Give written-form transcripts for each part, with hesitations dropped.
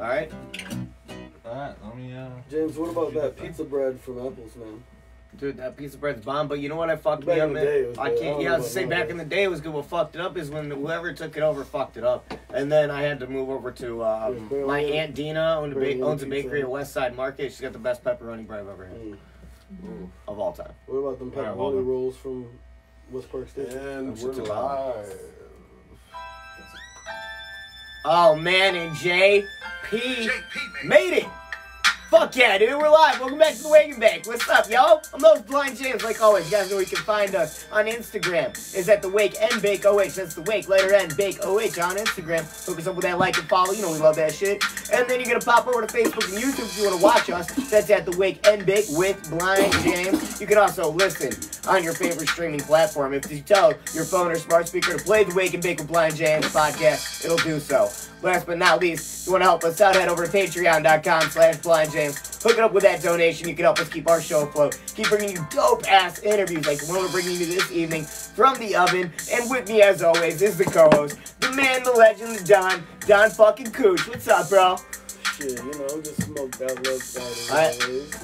Alright. Alright, let me, James, what about that pizza bread from Apples, man? Dude, that pizza bread's bomb, but you know what I fucked me up, man? I can't, yeah, I was say back in the day it was good. What fucked it up is when whoever took it over fucked it up. And then I had to move over to, my Aunt Dina owns a bakery at West Side Market. She's got the best pepperoni bread I've ever had. Of all time. What about them pepperoni rolls from West Park Station? And we're live. Oh, man, and JP made it. Fuck yeah, dude, we're live. Welcome back to the Wake and Bake. What's up, y'all? I'm those Blind James, like always. You guys know where you can find us on Instagram. Is at the Wake and Bake OH. That's the Wake, letter N, Bake OH on Instagram. Hook us up with that like and follow. You know we love that shit. And then you're going to pop over to Facebook and YouTube if you want to watch us. That's at the Wake and Bake with Blind James. You can also listen on your favorite streaming platform. If you tell your phone or smart speaker to play the Wake and Bake with Blind James podcast, it'll do so. Last but not least, if you want to help us out, head over to patreon.com/blindjames. Hook it up with that donation. You can help us keep our show afloat. Keep bringing you dope-ass interviews like the one we're bringing you this evening from the oven. And with me, as always, is the co-host, the man, the legend, the Don fucking Cooch. What's up, bro? Shit, you know, just smoked out love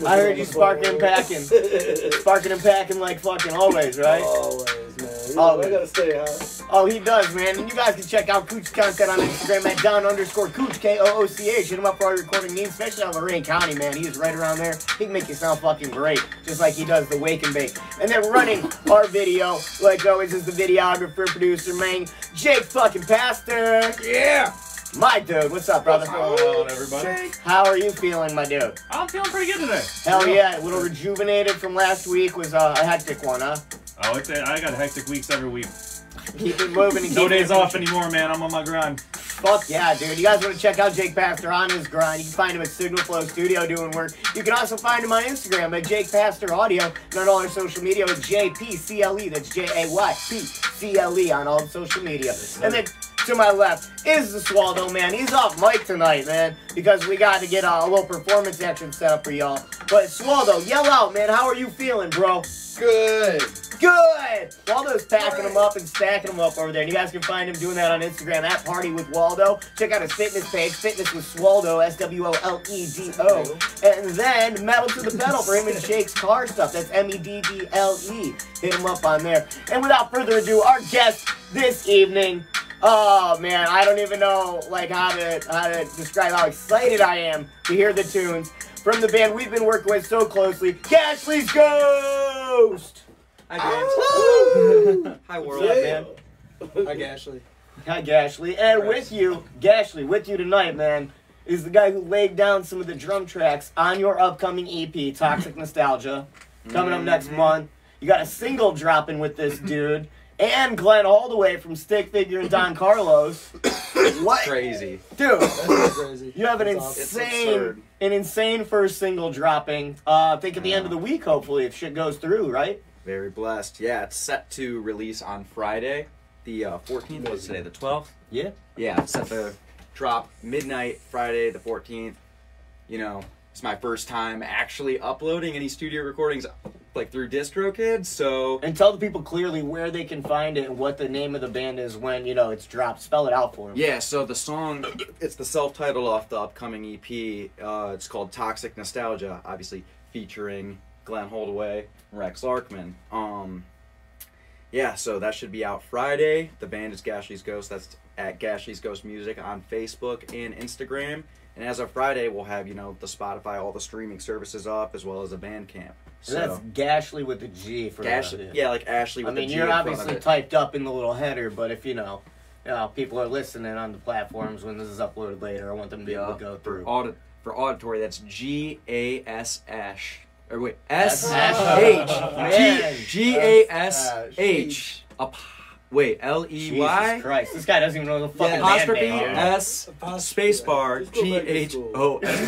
I heard you sparking and packing. Sparking and packing like fucking always, right? Always, man. You know, Always. I gotta stay high. Oh, he does, man. And you guys can check out Cooch's content on Instagram at Don_Cooch, Kooch. Hit him up for our recording needs, especially out of Lorraine County, man. He is right around there. He can make you sound fucking great, just like he does the Wake and Bake. And then running our video, like always, is the videographer, producer, man, Jake fucking Pastor. Yeah! My dude, what's up, brother? What's going on, everybody? How are you feeling, my dude? I'm feeling pretty good today. Hell yeah, a little rejuvenated from last week. Was a hectic one, huh? Oh, I got hectic weeks every week. Keep it moving. And No days off anymore, man. I'm on my grind. Fuck yeah, dude. You guys want to check out Jake Pastor on his grind. You can find him at Signal Flow Studio doing work. You can also find him on Instagram at Jake Pastor Audio and on all our social media at JPCLE. That's JAYPCLE on all the social media. And then to my left is the Swaldo, man. He's off mic tonight, man, because we got to get a little performance action set up for y'all. But Swaldo, yell out, man. How are you feeling, bro? Good. Good! Waldo's packing them up and stacking them up over there. And you guys can find him doing that on Instagram at Party with Waldo. Check out his fitness page, Fitness with Swaldo, SWOLEDO. And then Metal to the Pedal for him and Jake's car stuff. That's MEDDLE. Hit him up on there. And without further ado, our guest this evening. Oh man, I don't even know like how to describe how excited I am to hear the tunes from the band we've been working with so closely, Gashley's Ghost! Hi, James. Hi, world. What's up, man? Hi, Gashley. Hi, Gashley. And with you, Gashley, with you tonight, man, is the guy who laid down some of the drum tracks on your upcoming EP, Toxic Nostalgia, coming up next month. You got a single dropping with this dude, and Glenn all the way from Stick Figure and Don Carlos. What? Crazy. Dude, That's crazy. you have an It's absurd. insane first single dropping, I think at the end of the week, hopefully, if shit goes through, right? Very blessed. Yeah, it's set to release on Friday, the 14th. What's today, the 12th? Yeah. Yeah, it's set to drop midnight Friday, the 14th. You know, it's my first time actually uploading any studio recordings like through DistroKid, so... And tell the people clearly where they can find it and what the name of the band is when, you know, it's dropped. Spell it out for them. Yeah, so the song, it's the self-titled off the upcoming EP. It's called Toxic Nostalgia, obviously featuring Glenn Holdaway and Rex Larkman. Yeah, so that should be out Friday. The band is Gashley's Ghost. That's at Gashley's Ghost Music on Facebook and Instagram. And as of Friday, we'll have, you know, the Spotify, all the streaming services up, as well as a Bandcamp. So that's Gashley with the G for Gashley, yeah, like Ashley with the G. I mean, you're obviously typed up in the little header, but if, you know, people are listening on the platforms when this is uploaded later, I want them to be able to go through. For auditory, that's G-A-S-H. Or wait, S-H. G-A-S-H. Wait, L-E-Y? Jesus Christ, this guy doesn't even know the fucking apostrophe band name. S spacebar G-H-O-S-T.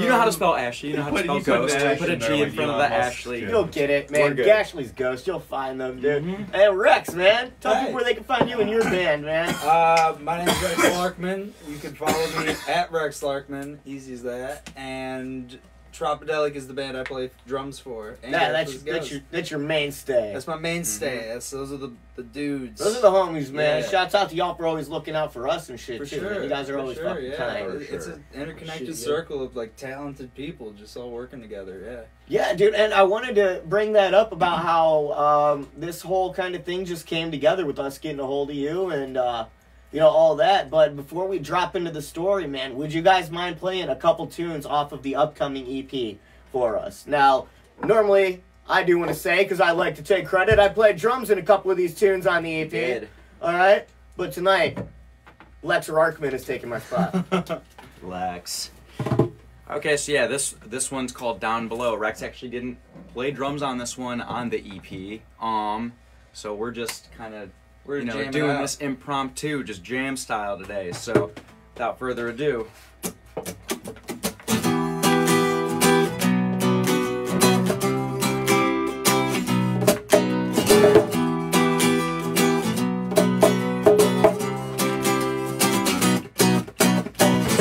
You know how to spell Ashley. You know how to spell Ghost. Put a G in front of the Ashley. You'll get it, man. Gashley's Ghost. You'll find them, dude. And Rex, man. Tell people where they can find you and your band, man. My name's Rex Larkman. You can follow me at Rex Larkman. Easy as that. And Tropidelic is the band I play drums for. And Yeah, Gashley's that's your mainstay. That's my mainstay. Those are the dudes. Those are the homies, man. Yeah. Shouts out to y'all for always looking out for us and shit For too. sure. Man. You guys are for always sure, fucking yeah. kind. It's an interconnected Shit, yeah. circle of like talented people just all working together. Yeah. Yeah, dude, and I wanted to bring that up about how this whole kind of thing just came together with us getting a hold of you and you know, all that. But before we drop into the story, man, would you guys mind playing a couple tunes off of the upcoming EP for us? Now, normally, I do want to say, because I like to take credit, I played drums in a couple of these tunes on the EP. Did. All right? But tonight, Larkman is taking my spot. Relax. Okay, so yeah, this one's called Down Below. Rex actually didn't play drums on this one on the EP. So we're just kind of doing this impromptu, just jam style today. So without further ado.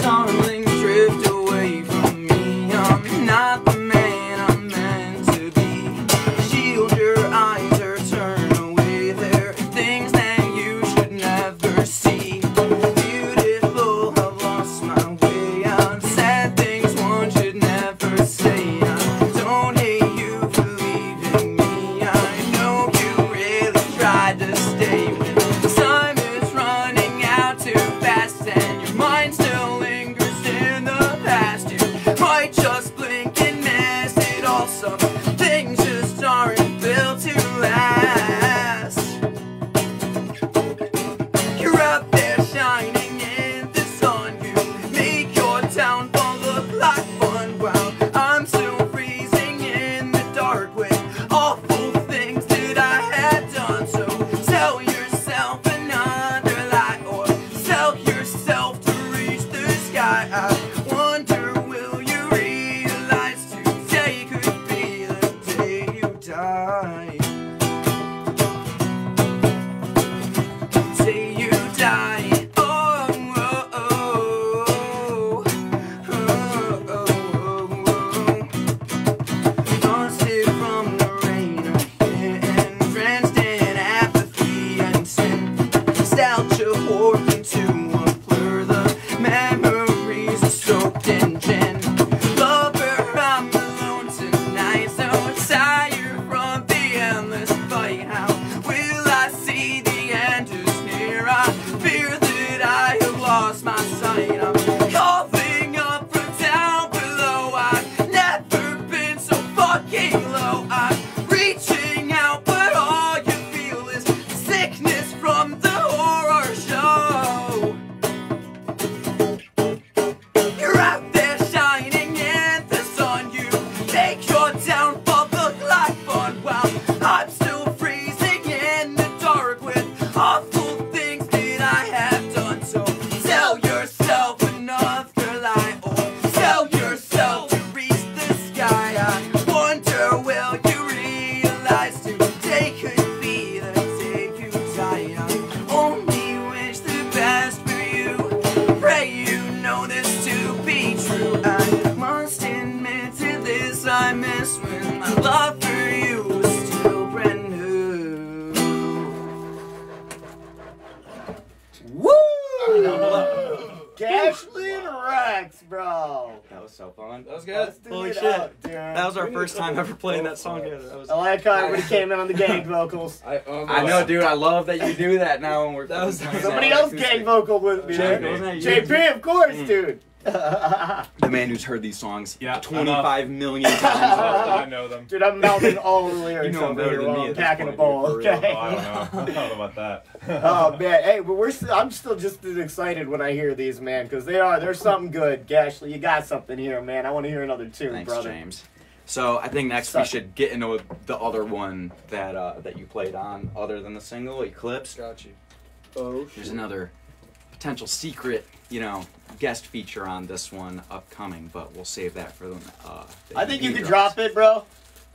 Darling, drift away from me. I'm not the man I'm meant to be. Shield your eyes or turn away. There are things that you should never see. Beautiful, I've lost my way. I'm sad things one should never say. I don't hate you for leaving me. I know you really tried to stay when time is running out too fast and your mind still lingers in the past. You might just blink and miss it all. Some things just aren't built to last. You're out there shining in the sun. You make your downfall look like fun while I'm still freezing in the dark with awful things that I had done. So tell yourself another lie or sell yourself to reach the sky. I wonder, will you realize today could be the day you die? Day you die. Oh, oh, oh, oh, oh, oh, oh. Haunted from the rain again, drenched in apathy and sin. Nostalgia warped into a blur. The memories are soaked in gin. Lover, I'm alone tonight, so tired from the endless fight. How will I see the end is near? I fear that I have lost my sight. I'm calling up from down below. I've never been so fucking low. I'm reaching out, but all you feel is sickness from the horror show. You're out there shining in the sun. You make your downfall look like fun while I'm still freezing in the dark with awful things that I have done. So tell yourself another lie or tell yourself to reach the sky. I wonder, will you realize today could be the day you die? I only wish the best for you. Pray you know this to be true. I must admit to this, I miss when my love for you was still brand new. Woo! Gashley and Rex, bro. That was so fun. That was Let's good. do Holy it shit. up, dude. That was our first time ever playing that song together. That was I like how everybody came in on the gang vocals. I know, dude. I love that you do that now when we're That was- playing Somebody that else acoustic. gang vocal with me. JP, there. wasn't that you? JP, of course, dude. The man who's heard these songs Yeah, 25 million times. I know them. Dude, I'm mouthing all the lyrics You know 'em over better here than while me I'm at this packing a point, bowl, dude, for real. okay? Oh, I don't know. I don't know about that. Oh man, hey, but I'm still just as excited when I hear these, man, because they're something good. Gashley, you got something here, man. I want to hear another tune, Thanks, brother. James. So I think next we should get into the other one that you played on, other than the single Eclipse. Got you. Oh, There's shit. another potential secret, guest feature on this one upcoming, but we'll save that for them. I think you could drop it, bro.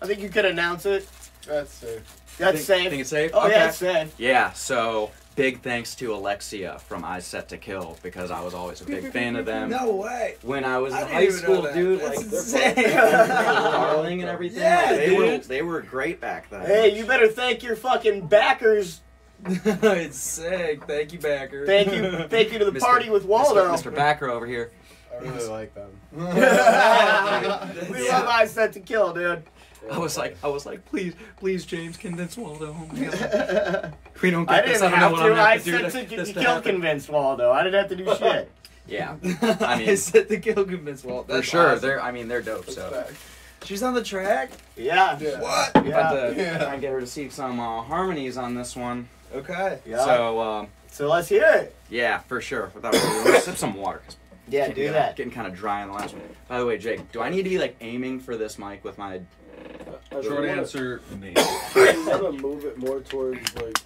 I think you could announce it. That's safe. That's safe. Think it's safe? Oh Okay. yeah, it's safe. Yeah, so big thanks to Alexia from I Set to Kill because I was always a big fan of them. No way. When I was in I didn't high even know school, that. dude, That's like insane. Darling and everything. Yeah, like, dude. they were great back then. Hey, you better thank your fucking backers. It's sick. Thank you, Backer. Thank you to the Mr. party with Waldo. Mr. Backer over here. I really like them. We love I Set to Kill, dude. I was like, please, James, convince Waldo. Oh my God. We don't I get this. didn't I don't know have what to. I'm gonna I have to do Set to this to Kill happen. convinced Waldo. I didn't have to do shit. Yeah, I mean, said the kill convince Walt. for That's sure. awesome. They're dope. So She's on the track. Yeah. What? about Yeah. to try and get her to see some harmonies on this one. Okay. Yeah. So So let's hear it. yeah, for sure. Without further ado, sip some water. Yeah, do that. Getting kind of dry on the last one. By the way, Jake, do I need to be like aiming for this mic with my Short answer, me. I want to move it more towards like.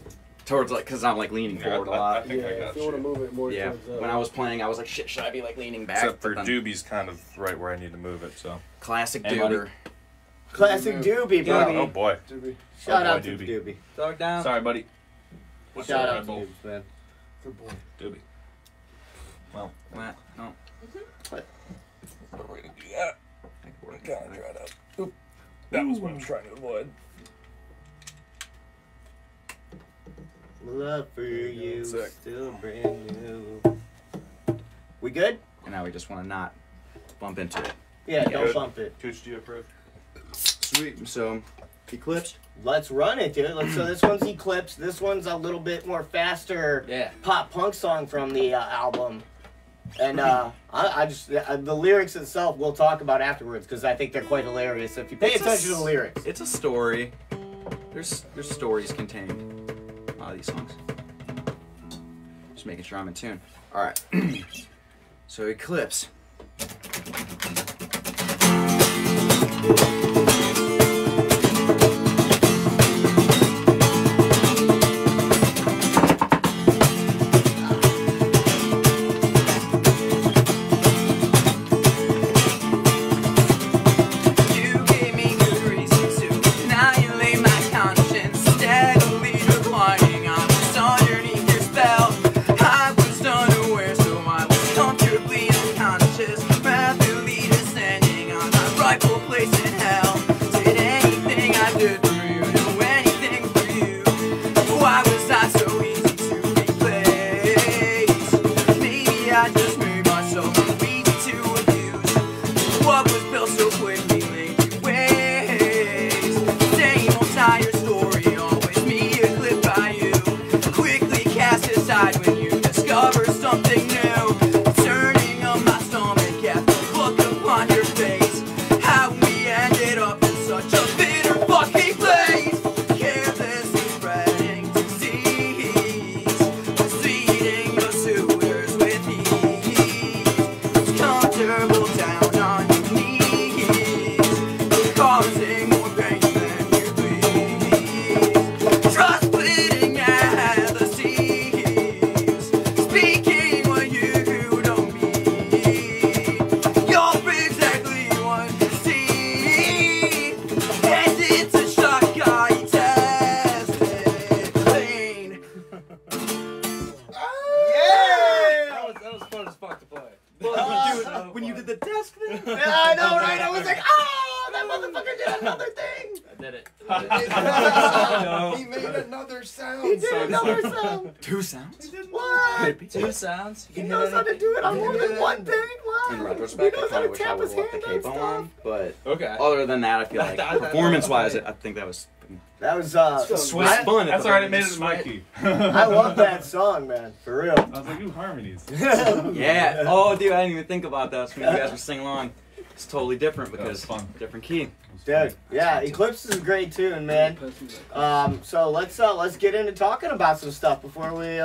towards like because I'm like leaning forward a lot. I think Yeah, I got if you want to you. move it more Yeah, towards. when I was playing, I was like, shit, should I be like leaning back? Except for But then- Doobie's kind of right where I need to move it, so. classic Hey, buddy. Doober. Classic Doobie, Yeah, baby. oh boy. Shout Oh, boy, out to Doobie. Doobie. Dog down. Sorry, buddy. What's Shout up, out Red to Bull? Doobie, man. Good boy. Doobie. Well, What? No. what are we gonna do that? Kind of dried up. Oop. That was what I was trying to avoid. Love for you, Sick. still brand new. We good? And now we just want to not bump into it. Yeah, don't Good. bump it. Tooch, do you approve? Sweet. So, Eclipsed. Let's run it, dude. So this one's Eclipse. This one's a little bit more faster Yeah. pop punk song from the album. And I just the lyrics itself we'll talk about afterwards because I think they're quite hilarious. So if you pay attention to the lyrics, It's a story. There's stories contained in a lot of these songs. Just making sure I'm in tune. All right. So Eclipse. You gave me good reason to annihilate my conscience, steadily declining. I was underneath your spell. I was unaware, so I was comfortably unconscious, rapidly descending on my rightful place in hell. Did anything I did for you, do anything for you? Why was I so easy to replace? Maybe I just made myself too easy to abuse. What was built so quickly laid to waste. Same old tired story, always me a clip by you. Quickly cast aside when you discover something new. Turning on my stomach at the look upon your face. How we ended up in such a bitter fucking place. Carelessly spreading disease, seeding your sewers with ease. Comfortable down on your knees, causing more pain than you please. Trust bleeding at the seams, speaking what you don't mean. You're exactly what you see, and it's a shock I tested clean. That was fun as fuck to play. When you did the desk thing. Yeah, I know, right? I was like, oh, that motherfucker did another thing. I did it. He made another sound. He did another sound. Two sounds. What? Two sounds. He knows how to do it on more than one thing. Wow. In retrospect, he I knows how kind to of wish I tap would his have left the hand on capo stuff. on, but Okay. other than that, I feel like performance-wise, I think that was That was sweet I, fun. That's alright, it made it in my key. I love that song, man. For real. I was like, ooh, harmonies. Yeah. Oh, dude, I didn't even think about that. So when you guys were singing along, it's totally different That was because fun. different key. Dude, yeah, Eclipse is a great tune, man. So let's get into talking about some stuff before we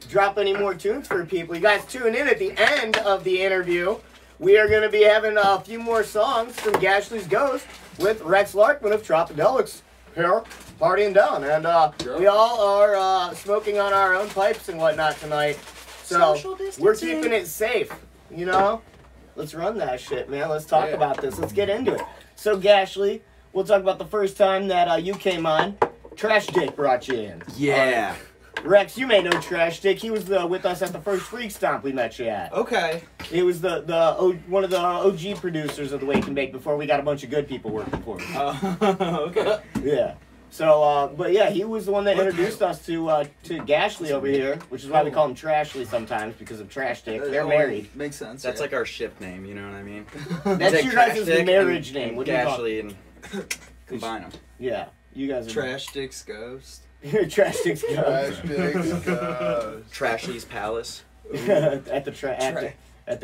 drop any more tunes for people. You guys tune in at the end of the interview. We are going to be having a few more songs from Gashley's Ghost with Rex Larkman of Tropidelic here, partying down. And we all are smoking on our own pipes and whatnot tonight. So we're keeping it safe, you know? Let's run that shit, man. Let's talk about this. Let's get into it. So, Gashley, we'll talk about the first time that you came on. Trash Jake brought you in. Yeah. Rex, you may know Trash Stick. He was with us at the first Freak Stomp we met you at. Okay. He was one of the OG producers of the Wake and Bake before we got a bunch of good people working for him. Okay. Yeah. So, but yeah, he was the one that introduced us to Gashley over here, which is why we call him Trashly sometimes because of Trash Stick. They're married. Makes sense. That's like our ship name, you know what I mean? That's your guys' marriage name. What do you call Gashley and combine them. Yeah, you guys are Trash Stick's Ghost. Trash Stick's Trash go. Stick's go. Trashly's Palace. at the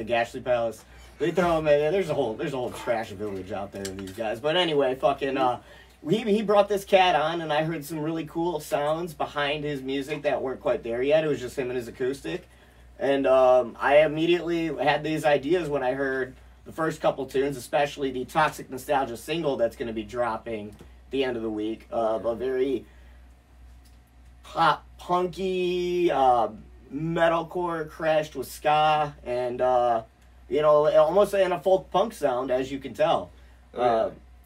Gashley Palace. They throw them in. There's a whole trash village out there of these guys. But anyway, fucking he brought this cat on, and I heard some really cool sounds behind his music that weren't quite there yet. It was just him and his acoustic, and I immediately had these ideas when I heard the first couple tunes, especially the Toxic Nostalgia single that's going to be dropping the end of the week. A very pop punky metalcore crashed with ska and almost in a folk punk sound, as you can tell.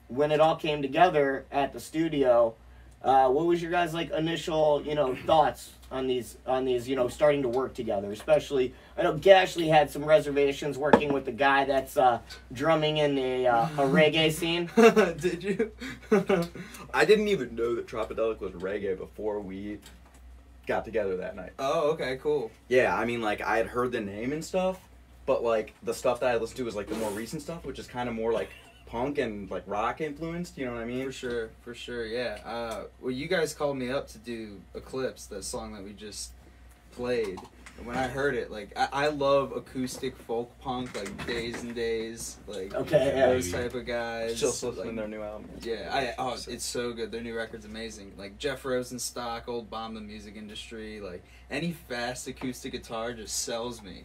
When it all came together at the studio, what was your guys' initial thoughts on these starting to work together? Especially, I know Gashley had some reservations working with the guy that's drumming in a reggae scene. Did you? I didn't even know that Tropidelic was reggae before we got together that night. Oh, okay, cool. Yeah, I mean, I had heard the name and stuff, but the stuff that I listened to was the more recent stuff, which is kind of more punk and rock influenced, you know what I mean? For sure, yeah. Well, you guys called me up to do Eclipse, that song that we just played. And when I heard it, I love acoustic folk punk, Days and Days, those type of guys. Just listening to their new album. Yeah, it's so good. Their new record's amazing. Jeff Rosenstock, Old Bomb the Music Industry, any fast acoustic guitar just sells me.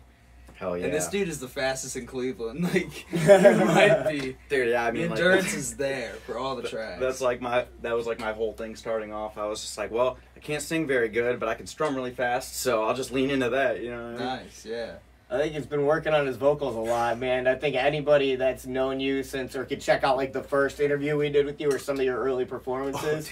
Hell yeah. And this dude is the fastest in Cleveland. He might be. Dude, yeah, I mean, the endurance is there for all the tracks. That was my whole thing starting off. I was just well, I can't sing very good, but I can strum really fast, so I'll just lean into that, you know what I mean? Nice, yeah. I think he's been working on his vocals a lot, man. I think anybody that's known you since, or could check out the first interview we did with you or some of your early performances.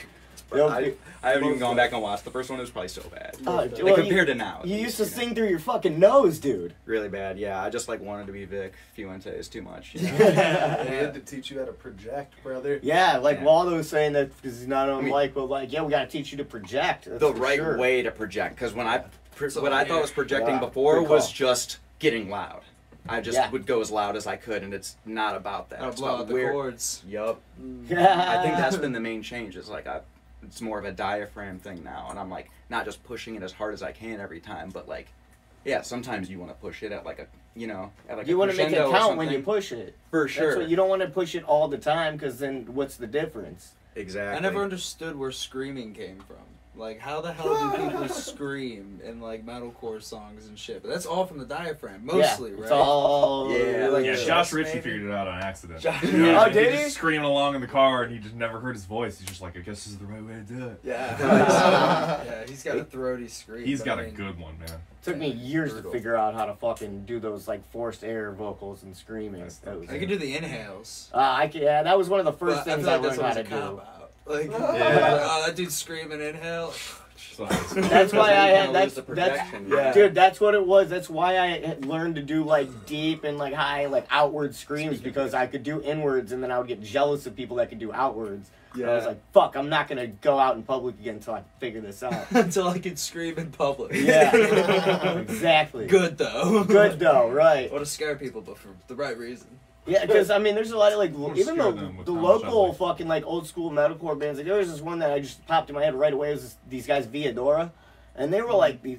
I haven't even gone back and watched the first one. It was probably so bad. Compared to now. You used to sing through your fucking nose, dude. Really bad, yeah. I just wanted to be Vic Fuentes too much. You know? He had to teach you how to project, brother. Yeah, Waldo's saying that because he's not on mic, but yeah, we got to teach you to project. That's the right way to project, because what I thought was projecting before was just getting loud. I just would go as loud as I could, and it's not about that. It's blow about out the chords. Yup. I think that's been the main change. It's more of a diaphragm thing now, and I'm not just pushing it as hard as I can every time, but sometimes you want to push it at you want to make it count when you push it. For sure. That's what, you don't want to push it all the time, because then what's the difference? Exactly. I never understood where screaming came from. How the hell do people scream in metalcore songs and shit? But that's all from the diaphragm, mostly, right? It's all Josh Ritchie figured it out on accident. Oh, did he? Just screaming along in the car, and he just never heard his voice. He's just I guess this is the right way to do it. Yeah. Yeah, he's got a throaty scream. He's got a good one, man. Took me years to figure out how to fucking do those forced air vocals and screaming. I can do the inhales. That was one of the first things I learned how to do. That dude's screaming inhale. That's why I had dude. That's what it was. That's why I learned to do deep and high outward screams, because I could do inwards, and then I would get jealous of people that could do outwards. Yeah. I was fuck, I'm not gonna go out in public again until I figure this out. Until I can scream in public. Yeah, exactly. Good though, right. Or to scare people, but for the right reason. Yeah, because there's a lot of even the local fucking old school metalcore bands. There was this one that I just popped in my head right away. It was these guys Viadora, and they were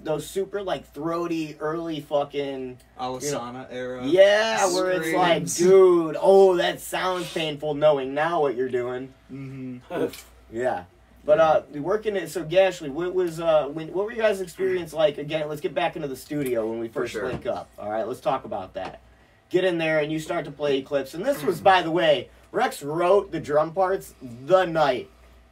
those super throaty early fucking Alisana era. Yeah, where it's dude, that sounds painful knowing now what you're doing. Mm-hmm. Yeah. But working it, so Gashley, what were you guys' experience like? Again, let's get back into the studio when we first link up. All right, let's talk about that. Get in there and you start to play Eclipse. And this was, by the way, Rex wrote the drum parts the night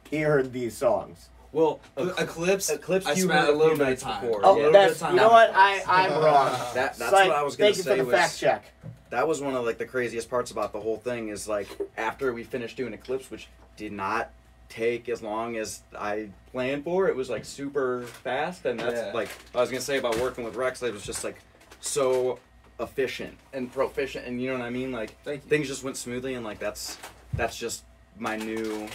he heard these songs. Well, Eclipse you heard a little bit before. Oh, you know what? I'm wrong. That's what I was going to say. Thank you for the fact check. That was one of the craziest parts about the whole thing is after we finished doing Eclipse, which did not take as long as I planned for. It was like super fast, and that's like I was gonna say about working with Rex. It was just like so efficient and proficient, and you know what I mean. Like things just went smoothly, and like that's just my new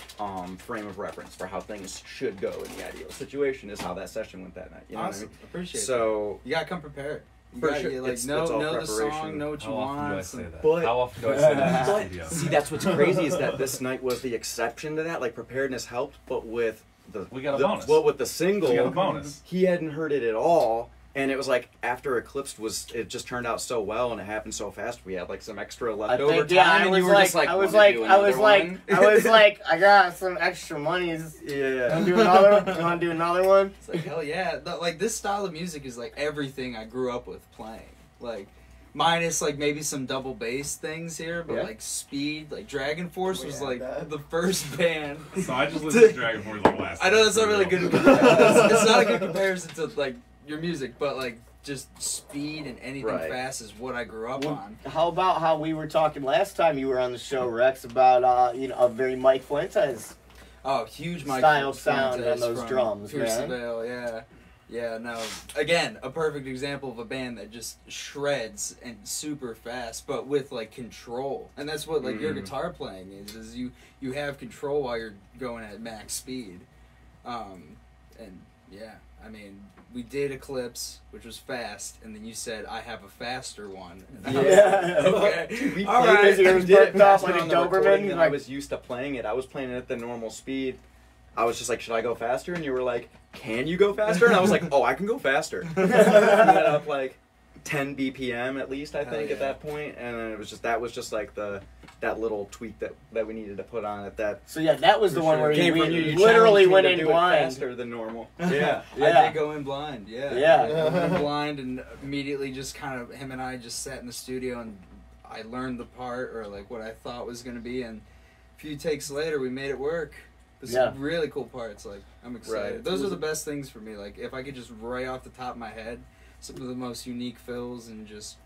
frame of reference for how things should go in the ideal situation is how that session went that night. You know what I mean? Appreciate it. So you gotta come prepared. You for gotta, sure, like, it's know all the preparation. song, know what you How often do I want. say that? But- How often do I say that in the studio? See, that's what's crazy is that this night was the exception to that. Like preparedness helped, but with We got a bonus. Well, with the single, We got a bonus. he hadn't heard it at all. And it was like after Eclipsed it just turned out so well and it happened so fast. We had like some extra leftover time. I and was you were just like, I was "Wanna like, do I was another like, one?" I was like, I got some extra money. Yeah. Wanna do another one? You wanna do another one? It's like, hell yeah. Like, this style of music is like everything I grew up with playing. Like, minus like maybe some double bass things here, but like Speed, like Dragon Force was like the first band. So I just listened to Dragon Force like last I know night, that's not for really real. good. It's not a good comparison to like your music, but like just Speed and anything fast is what I grew up on. How about how we were talking last time you were on the show, Rex, about a very Mike Fuentes Oh, huge Mike style Fuentes sound on those from drums, Pierce man. the Veil, yeah, no. Again, a perfect example of a band that just shreds and super fast, but with like control. And that's what like your guitar playing is you have control while you're going at max speed. And yeah, I mean, we did Eclipse, which was fast, and then you said I have a faster one. And I was like, okay, We all played right. it, Yours we did it burnt off faster like a on the Doberman, recording than I like- was used to playing it. I was playing it at the normal speed. I was just like, should I go faster? And you were like, can you go faster? And I was like, oh, I can go faster. And then up like 10 BPM at least, I think, at that point. And then that was just like that little tweak that we needed to put on it. That So yeah, that was the one where came we from you. You literally challenged me went to in do it blind. faster than normal. Yeah. I did go in blind, yeah. Yeah. I went in blind and immediately just kind of, him and I just sat in the studio and I learned the part, or like what I thought was going to be, and a few takes later we made it work. There's some really cool parts, like, I'm excited. Right. Those are the best things for me, like, if I could just right off the top of my head, some of the most unique fills and just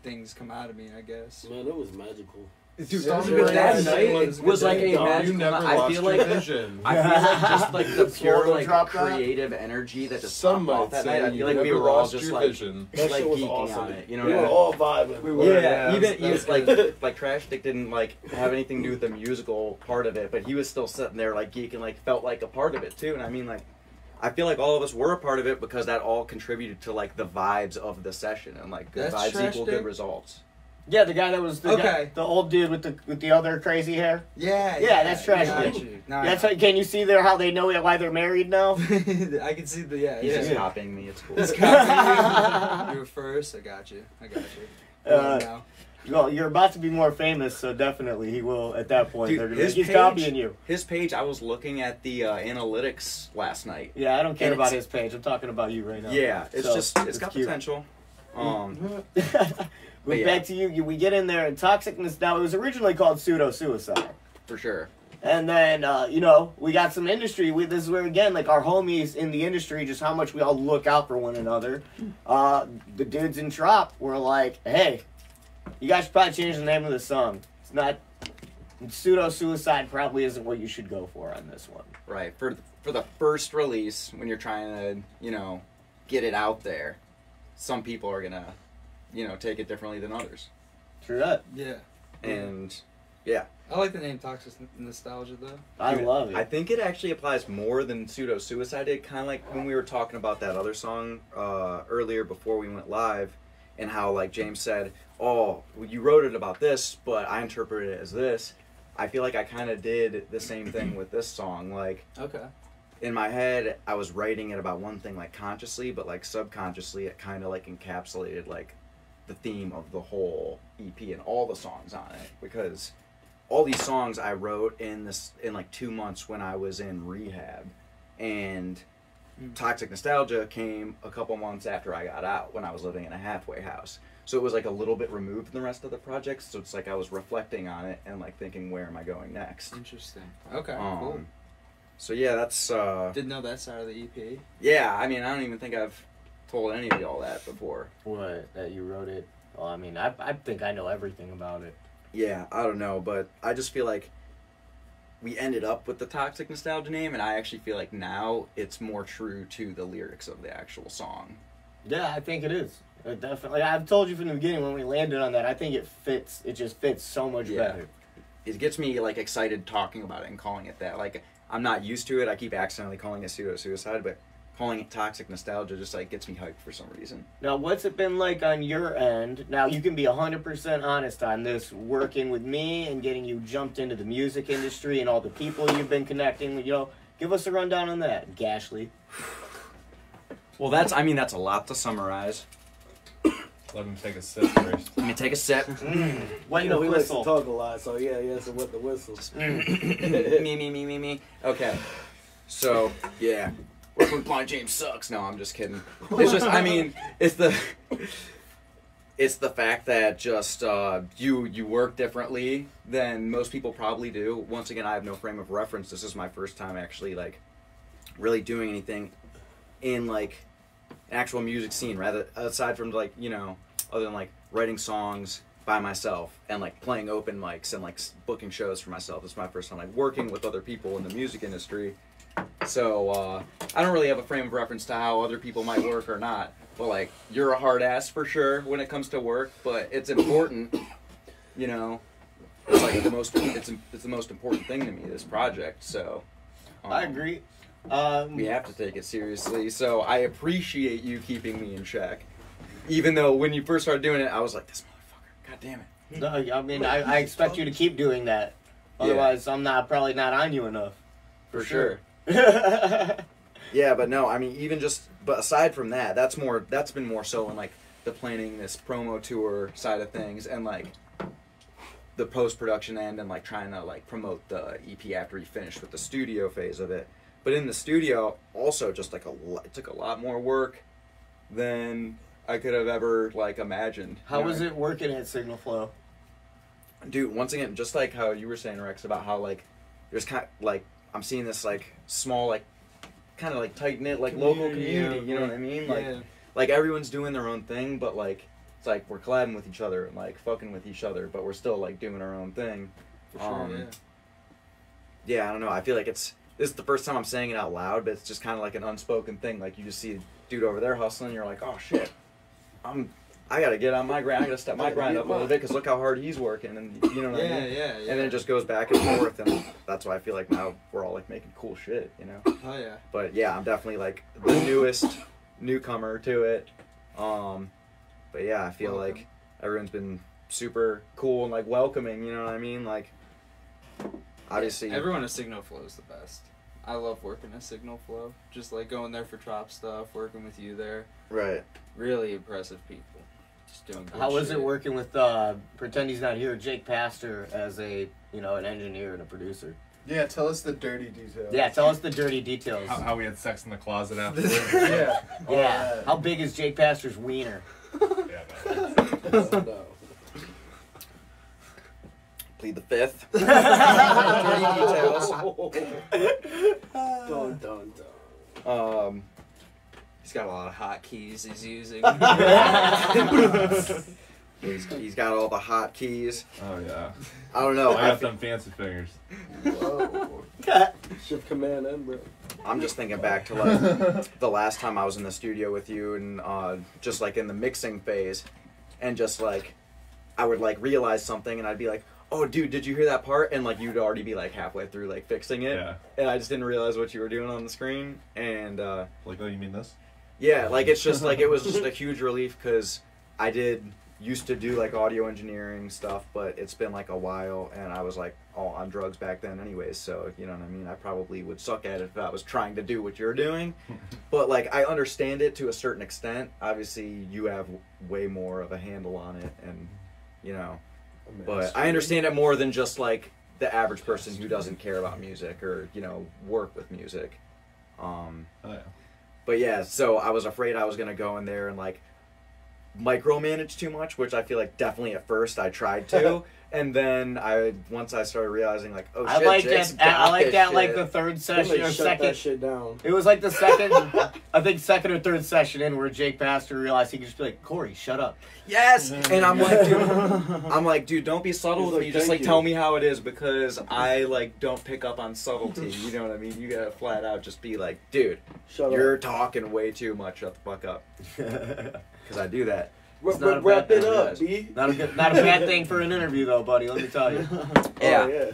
things come out of me, I guess. Man, it was magical. Dude, Yeah, that yeah, night was like a you magical never night. I lost feel your like vision. I feel like just like the pure Swallow like drop that? creative energy that just Some popped off might that say night. I you feel like we never were all lost just your like vision. That like shit was geeking awesome. on it. You know We what I were mean? all vibing. We were. Yeah, even that's like Trash Stick didn't like have anything to do with the musical part of it, but he was still sitting there like geeking, like felt like a part of it too. And I mean, like, I feel like all of us were a part of it because that all contributed to like the vibes of the session, and like good That's vibes Trash equal Stick? good results. Yeah, the guy that was the Okay. the old dude with the other crazy hair. Yeah, that's Trash got Stick. you. Nah, That's how, can you see there how they know why they're married now? I can see the, He's just yeah. copying me. It's cool. It's copying you. You were first, I got you. Now. Well, you're about to be more famous, so definitely he will at that point. Dude, They're gonna, his he's page- copying you. His page, I was looking at the analytics last night. Yeah, I don't care And about it's- his page. I'm talking about you right now. Yeah, it's So, just it's got cute. potential. But yeah. back to you, we get in there, and Toxicness, now it was originally called Pseudo-Suicide. For sure. And then, we got some industry. This is where, again, like, our homies in the industry, just how much we all look out for one another. The dudes in Trop were like, hey, you guys should probably change the name of the song. It's not... Pseudo-Suicide probably isn't what you should go for on this one. Right. For the first release, when you're trying to, get it out there, some people are gonna, take it differently than others. True that. Yeah. And yeah, I like the name Toxic Nostalgia, though. I love it. I think it actually applies more than Pseudo-Suicide did. Kind of like when we were talking about that other song earlier before we went live, and how like James said, "Oh, well, you wrote it about this, but I interpreted it as this." I feel like I kind of did the same thing with this song. Like, Okay. in my head, I was writing it about one thing like consciously, but like subconsciously, it kind of like encapsulated like the theme of the whole EP and all the songs on it, because all these songs I wrote in like 2 months when I was in rehab, and Toxic Nostalgia came a couple months after I got out when I was living in a halfway house. So it was like a little bit removed from the rest of the projects. So it's like I was reflecting on it and like thinking, where am I going next? Interesting. Okay, cool. So yeah, that's Didn't know that side of the EP. yeah. I mean, I don't even think I've told any of y'all that before. What, that you wrote it? Well, I mean, I think I know everything about it. Yeah, I don't know, but I just feel like we ended up with the Toxic Nostalgia name, and I actually feel like now it's more true to the lyrics of the actual song. Yeah, I think it is. It definitely. I've told you from the beginning when we landed on that. I think it fits. It just fits so much better. It gets me like excited talking about it and calling it that. Like I'm not used to it. I keep accidentally calling it pseudo suicide, but calling it Toxic Nostalgia just like gets me hyped for some reason. Now, what's it been like on your end? Now, you can be 100% honest on this, working with me and getting you jumped into the music industry and all the people you've been connecting with. You know, give us a rundown on that, Gashley. Well, that's a lot to summarize. Let him take a sip first. Let me take a sip. Wet You know, the he likes to whistle. talk a lot, so yeah, so wet the whistle. me. Okay. So, yeah. Working with Blind James sucks. No, I'm just kidding. It's just, I mean, it's the fact that just you work differently than most people probably do. Once again, I have no frame of reference. This is my first time actually like really doing anything in like an actual music scene, rather aside from like, you know, other than like writing songs by myself and like playing open mics and like booking shows for myself. It's my first time like working with other people in the music industry. So I don't really have a frame of reference to how other people might work or not. But like, you're a hard ass for sure when it comes to work. But it's important, you know. It's like the most. It's the most important thing to me. This project. So I agree. We have to take it seriously. So I appreciate you keeping me in check. Even though when you first started doing it, I was like, this motherfucker. God damn it. No, I mean, I expect you to keep doing that. Otherwise, I'm probably not on you enough. For sure. Yeah, but no, I mean, but aside from that, that's been more so in like the planning this promo tour side of things and like the post-production end and like trying to like promote the EP after he finished with the studio phase of it. But in the studio, also just like it took a lot more work than I could have ever like imagined. How was it working at Signal Flow? Dude, once again, just like how you were saying, Rex, about how like there's kind of like I'm seeing this like small like kind of like tight knit like local community. You know what I mean? Like everyone's doing their own thing, but like it's like we're collabing with each other and like fucking with each other, but we're still like doing our own thing. For sure, yeah, I don't know. I feel like this is the first time I'm saying it out loud, but it's just kind of like an unspoken thing. Like you just see a dude over there hustling, you're like, oh shit, I gotta get on my grind. I gotta step my grind up a little bit because look how hard he's working, and you know what I mean? Yeah. And then it just goes back and forth, and that's why I feel like now we're all like making cool shit, you know? Oh yeah. But yeah, I'm definitely like the newest newcomer to it. But yeah, I feel like everyone's been super cool and like welcoming, you know what I mean? Like obviously everyone at Signal Flow is the best. I love working at Signal Flow. Just like going there for drop stuff, working with you there. Right. Really impressive people. Just doing good How was shit. it working with pretend he's not here, Jake Pastor as an engineer and a producer? Yeah, tell us the dirty details. Yeah, tell us the dirty details. How we had sex in the closet afterwards. Yeah. Yeah. How big is Jake Pastor's wiener? Yeah, man. Oh, no. plead the fifth. Dun. He's got a lot of hotkeys he's using. He's got all the hotkeys. Oh yeah. I don't know. I got them fancy fingers. Whoa. Shift command N, bro. I'm just thinking back to like the last time I was in the studio with you and just like in the mixing phase, and just like I would like realize something and I'd be like, oh dude, did you hear that part? And like you'd already be like halfway through like fixing it. Yeah. And I just didn't realize what you were doing on the screen. And Like, oh, you mean this? yeah, like it's just like it was just a huge relief because I used to do like audio engineering stuff, but it's been like a while and I was like all on drugs back then anyways, so you know what I mean, I probably would suck at it if I was trying to do what you're doing. But like I understand it to a certain extent. Obviously you have way more of a handle on it, and you know, but I understand it more than just like the average person who doesn't care about music or, you know, work with music. Oh yeah. But yeah, so I was afraid I was gonna go in there and like micromanage too much, which I feel like definitely at first I tried to. And then once I started realizing like, oh shit, Jake's got I like this that shit. like the third session or Shut second. that shit down. It was like the second, I think second or third session in where Jake Pastor realized he could just be like, Corey, shut up. Yes, and I'm like, dude, don't be subtle He's with like, me. Just "Thank like you." tell me how it is, because I like don't pick up on subtlety. You know what I mean? You gotta flat out just be like, dude, Shut you're up. talking way too much. Shut the fuck up. Because I do that. not a Wrap bad it thing, up, guys. B. Not a bad thing for an interview though, buddy. Let me tell you. Yeah. Oh, yeah.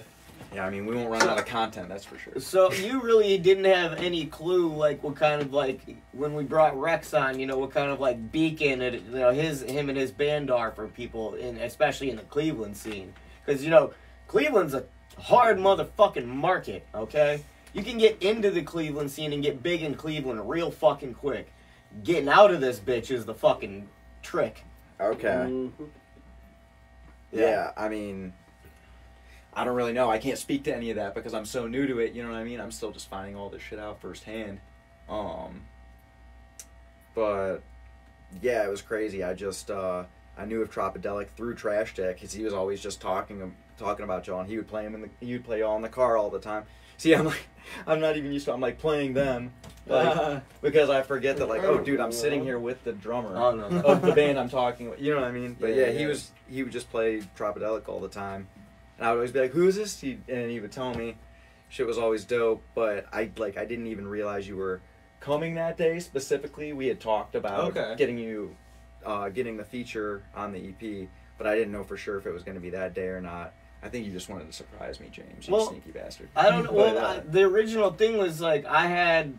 Yeah, I mean, we won't run out of content, that's for sure. So you really didn't have any clue, like what kind of like when we brought Rex on, you know, what kind of like beacon him and his band are for people, especially in the Cleveland scene, because you know Cleveland's a hard motherfucking market. Okay, you can get into the Cleveland scene and get big in Cleveland real fucking quick. Getting out of this bitch is the fucking trick. Okay. Mm-hmm. Yeah, I mean, I don't really know. I can't speak to any of that because I'm so new to it, you know what I mean? I'm still just finding all this shit out firsthand. But, yeah, it was crazy. I just, I knew of Tropidelic through Trash Deck because he was always just talking about John. He would play he would play y'all in the car all the time. See, I'm like, I'm not even used to, I'm like playing them, like, because I forget that, like, oh, dude, I'm sitting here with the drummer of the band I'm talking with, you know what I mean? But yeah, he would just play Tropidelic all the time, and I would always be like, who is this? And he would tell me. Shit was always dope, but I didn't even realize you were coming that day specifically. We had talked about getting the feature on the EP, but I didn't know for sure if it was going to be that day or not. I think you just wanted to surprise me, James. You sneaky bastard. I don't know. Well, the original thing was like I had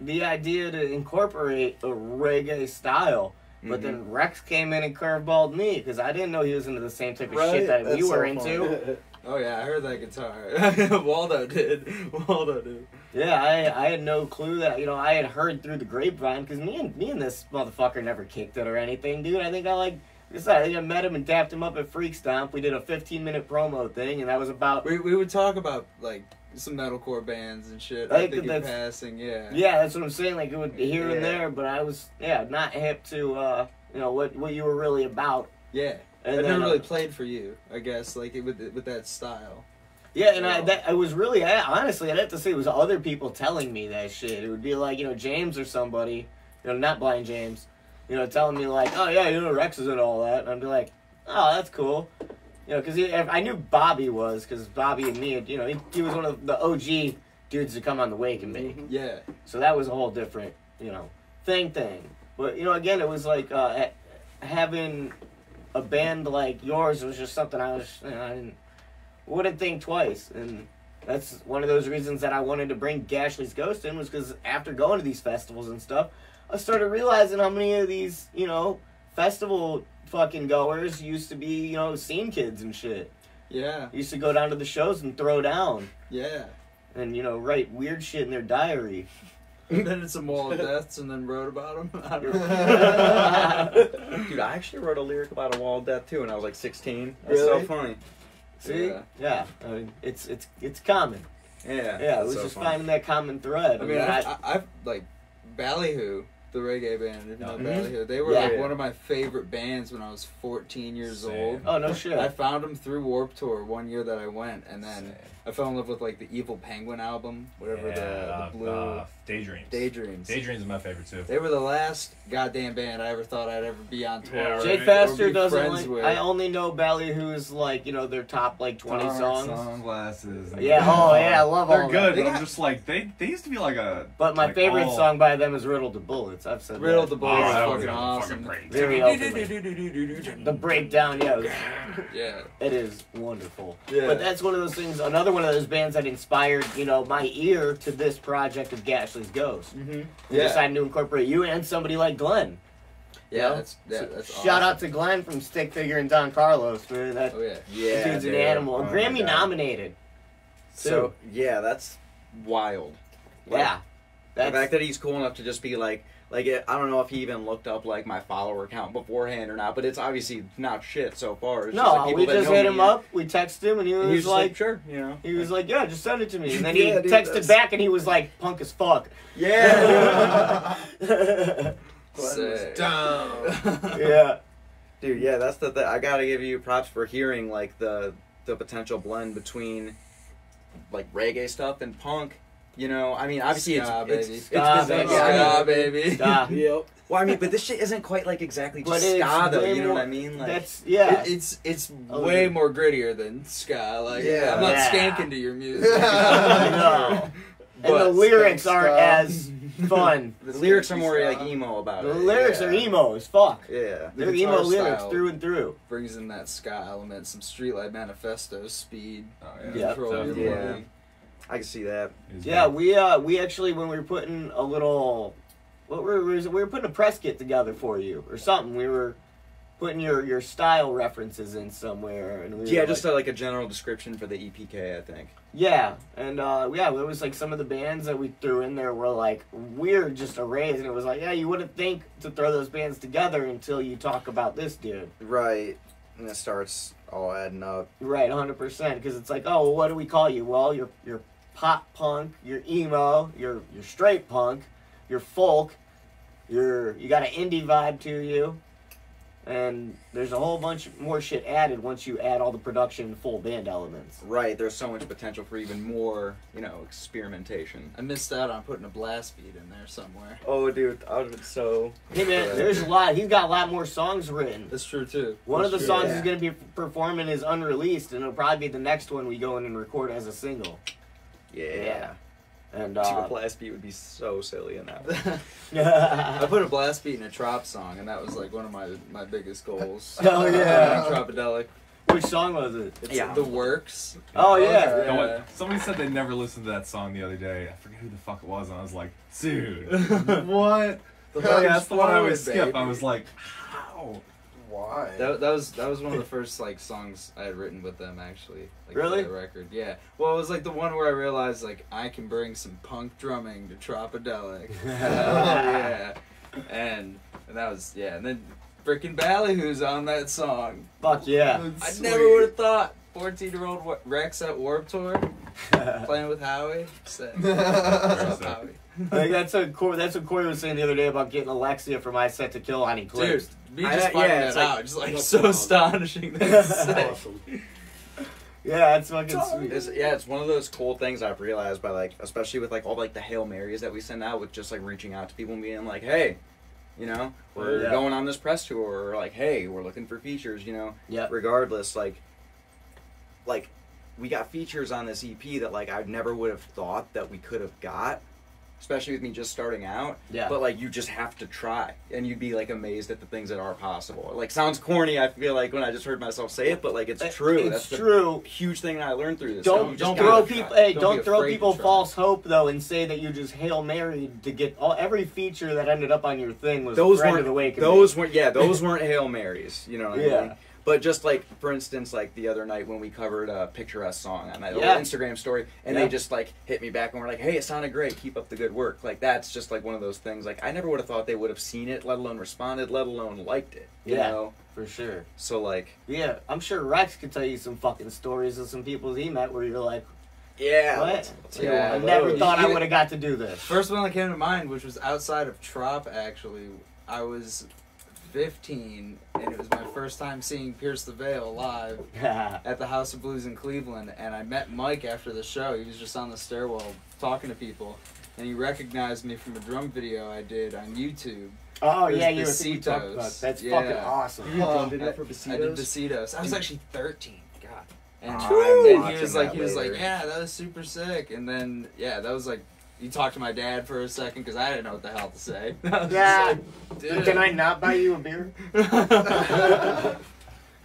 the idea to incorporate a reggae style, but then Rex came in and curveballed me because I didn't know he was into the same type of shit that we were into. Oh yeah, I heard that guitar. Waldo did. Yeah, I had no clue that, you know, I had heard through the grapevine because me and this motherfucker never kicked it or anything, dude. I think I met him and tapped him up at Freak Stomp. We did a 15-minute promo thing, and that was about... We would talk about, like, some metalcore bands and shit. I think in passing, yeah. Yeah, that's what I'm saying, like, it would here and there, but I was, not hip to, you know, what you were really about. Yeah. And I then, never really played for you, I guess, like, with that style. Yeah, and I was really, honestly, I'd have to say it was other people telling me that shit. It would be like, you know, James or somebody, you know, not Blind James, you know, telling me like, oh yeah, you know, Rex is in all that, and I'd be like, oh, that's cool, you know, because I knew Bobby was, because Bobby and me, you know, he was one of the OG dudes to come on the Wake and Bake. Yeah. So that was a whole different, you know, thing. But you know, again, it was like having a band like yours was just something I wouldn't think twice, and that's one of those reasons that I wanted to bring Gashley's Ghost in, was because after going to these festivals and stuff, I started realizing how many of these, you know, festival fucking goers used to be, you know, scene kids and shit. Yeah. Used to go down to the shows and throw down. Yeah. And, you know, write weird shit in their diary. And then it's some wall of deaths and then wrote about them. I don't know. Dude, I actually wrote a lyric about a wall of death too when I was like 16. That's so funny. See? Yeah. I mean, it's common. Yeah. Yeah, it was just finding that common thread. I mean, I've like, Ballyhoo, the reggae band, if you know Ballyhoo, they were like one of my favorite bands when I was 14 years old. Oh, no shit. I found them through Warped Tour one year that I went, and then I fell in love with like the Evil Penguin album, whatever the blue... Daydreams. Daydreams Daydreams is my favorite too. They were the last goddamn band I ever thought I'd ever be on tour. Yeah, with. Jake right. Faster Or be doesn't friends like... with. I only know Ballyhoo's, like, you know, their top, like, 20 songs. Sunglasses. Yeah, oh, yeah, I love all They're of good, that. but I'm just like, they used to be like a... But my like favorite all- song by them is Riddle to Bullets. I've said Riddle that. the Bullets Oh, is that was fucking a awesome. great. Very openly. The breakdown, yeah. Yeah. It is wonderful. Yeah. But that's one of those things, another one of those bands that inspired, you know, my ear to this project of Gashley's Ghost. Mm-hmm. We decided to incorporate you and somebody like Glenn. Yeah, know? that's awesome. Shout out to Glenn from Stick Figure and Don Carlos, man. That Oh, yeah. Yeah. dude's an dude. animal. Oh my Grammy God. nominated. So, yeah, that's wild. Yeah. The That's, fact that he's cool enough to just be like I don't know if he even looked up like my follower count beforehand or not, but it's obviously not shit so far. It's just, like, no, people we that just know hit me him and- up. We texted him, and he and was just like, sure, you know. he was like, yeah, just send it to me. And then Yeah, he dude, texted that's- back, and he was like, punk as fuck. Yeah. Sick. Yeah. Dude, yeah, that's the thing. I gotta give you props for hearing like the potential blend between like reggae stuff and punk. You know, I mean, obviously Ska, baby. it's Ska, baby. Ska, baby. Ska. Yep. Well, I mean, but this shit isn't quite like exactly But just it's ska though. way You know more- what I mean? Like, That's yeah. It's Oh, way yeah. more grittier than ska. Like, Yeah. I'm not Yeah. skanking to your music. I know. And the But lyrics aren't Ska. as fun. the lyrics are more like emo about The it. lyrics yeah. are emo as fuck. Yeah. They're The emo guitar lyrics style through and through. brings in that ska element, some Streetlight Manifesto speed. Oh, Yeah. Control your Yeah. body. I can see that. He's Yeah, good. we actually when we were putting a little, we were putting a press kit together for you or something. We were putting your style references in somewhere, and we were Yeah, like, just like a general description for the EPK, I think. yeah, and yeah, there was like some of the bands that we threw in there were like weird, just arrays, and it was like, yeah, you wouldn't think to throw those bands together until you talk about this dude. Right. And it starts all adding up. Right, 100%, because it's like, oh, well, what do we call you? Well, you're pop punk, you're emo, you're straight punk, you're folk, you got an indie vibe to you, and there's a whole bunch more shit added once you add all the production full band elements. Right, there's so much potential for even more, you know, experimentation. I missed out on putting a blast beat in there somewhere. Oh, dude, I would have been so... Hey man, there's a lot. He's got a lot more songs written. That's true too. One of the That's true. songs yeah. he's gonna be performing is unreleased, and it'll probably be the next one we go in and record as a single. Yeah. And A blast beat would be so silly in that one. I put a blast beat in a trop song, and that was like one of my biggest goals. Hell yeah. Tropidelic. which song was it? It's Yeah. The Works. Oh yeah. You know Yeah. what? Somebody said they never listened to that song the other day. I forget who the fuck it was, and I was like, dude, what? Oh yeah, that's the one I would skip. I was like, how? Why? That was one of the first like songs I had written with them actually. Like, for Really? that record, yeah. Well, it was like the one where I realized like I can bring some punk drumming to Tropidelic. Yeah, and that was and then freaking Ballyhoo's on that song. Fuck yeah. I never would have thought 14-year-old Rex at Warped Tour playing with Howie. Sick. What's up, Howie? Like, that's what Corey was saying the other day about getting Alexia from I Set to Kill on Eclipse. Dude, me just finding it's that like- out, just like that's so wild. astonishing. That's sick. Awesome. Yeah, that's fucking sweet. It's one of those cool things I've realized by like, especially with like all like the Hail Marys that we send out with just like reaching out to people and being like, hey, you know, we're Yeah. going on this press tour, or like, hey, we're looking for features, you know. Yep. Regardless, like we got features on this EP that like I never would have thought that we could have got, especially with me just starting out. Yeah. But like you just have to try, and you'd be like amazed at the things that are possible. Like sounds corny, I feel like when I just heard myself say it, but like it's true. It's That's the true. huge thing that I learned through this. Don't You just throw gotta people. try. Hey, Don't don't be throw afraid to people try. false hope though, and say that you just Hail Married to get every feature that ended up on your thing was Those Friend weren't of the Wake. those weren't Hail Marys. You know what I Yeah. mean? But just like for instance, like the other night when we covered a Picturesque song on that old Yeah. Instagram story, and Yeah. they just like hit me back and were like, "Hey, it sounded great. Keep up the good work." Like that's just like one of those things. Like I never would have thought they would have seen it, let alone responded, let alone liked it. You Yeah. know? for sure. So like, Yeah, I'm sure Rex could tell you some fucking stories of some people he met where you're like, yeah. what? let's hear Yeah, I one of never those. thought I would have got to do this. First one that came to mind, which was outside of Trop, actually. I was 15, and it was my first time seeing Pierce the Veil live at the House of Blues in Cleveland, and I met Mike after the show. He was just on the stairwell talking to people, and he recognized me from a drum video I did on YouTube. Oh It was yeah, you Besitos. talked about. That's Yeah. fucking awesome. Drum video for I did Besitos? Besitos. I was actually 13. God. And, I'm and watching he was that like, later. yeah, that was super sick. And then, yeah, that was like, he talked to my dad for a second because I didn't know what the hell to say. I was just Yeah. like, dude. Can I not buy you a beer?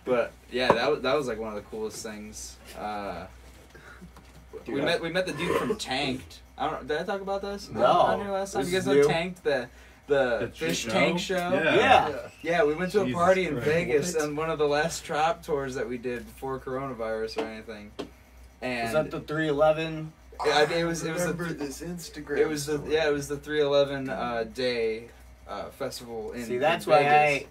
But yeah, that was like one of the coolest things. We met the dude from Tanked. I don't. Did I talk about this? No. On here last time. This You guys is know new. Tanked, the fish show? tank show. Yeah. Yeah, we went to a Jesus party in Christ. Vegas What? on one of the last Trop tours that we did before coronavirus or anything. And Was that the 311? yeah, I mean, it was remember the this Instagram. it was the story. yeah it was the 311 day festival in See, that's in why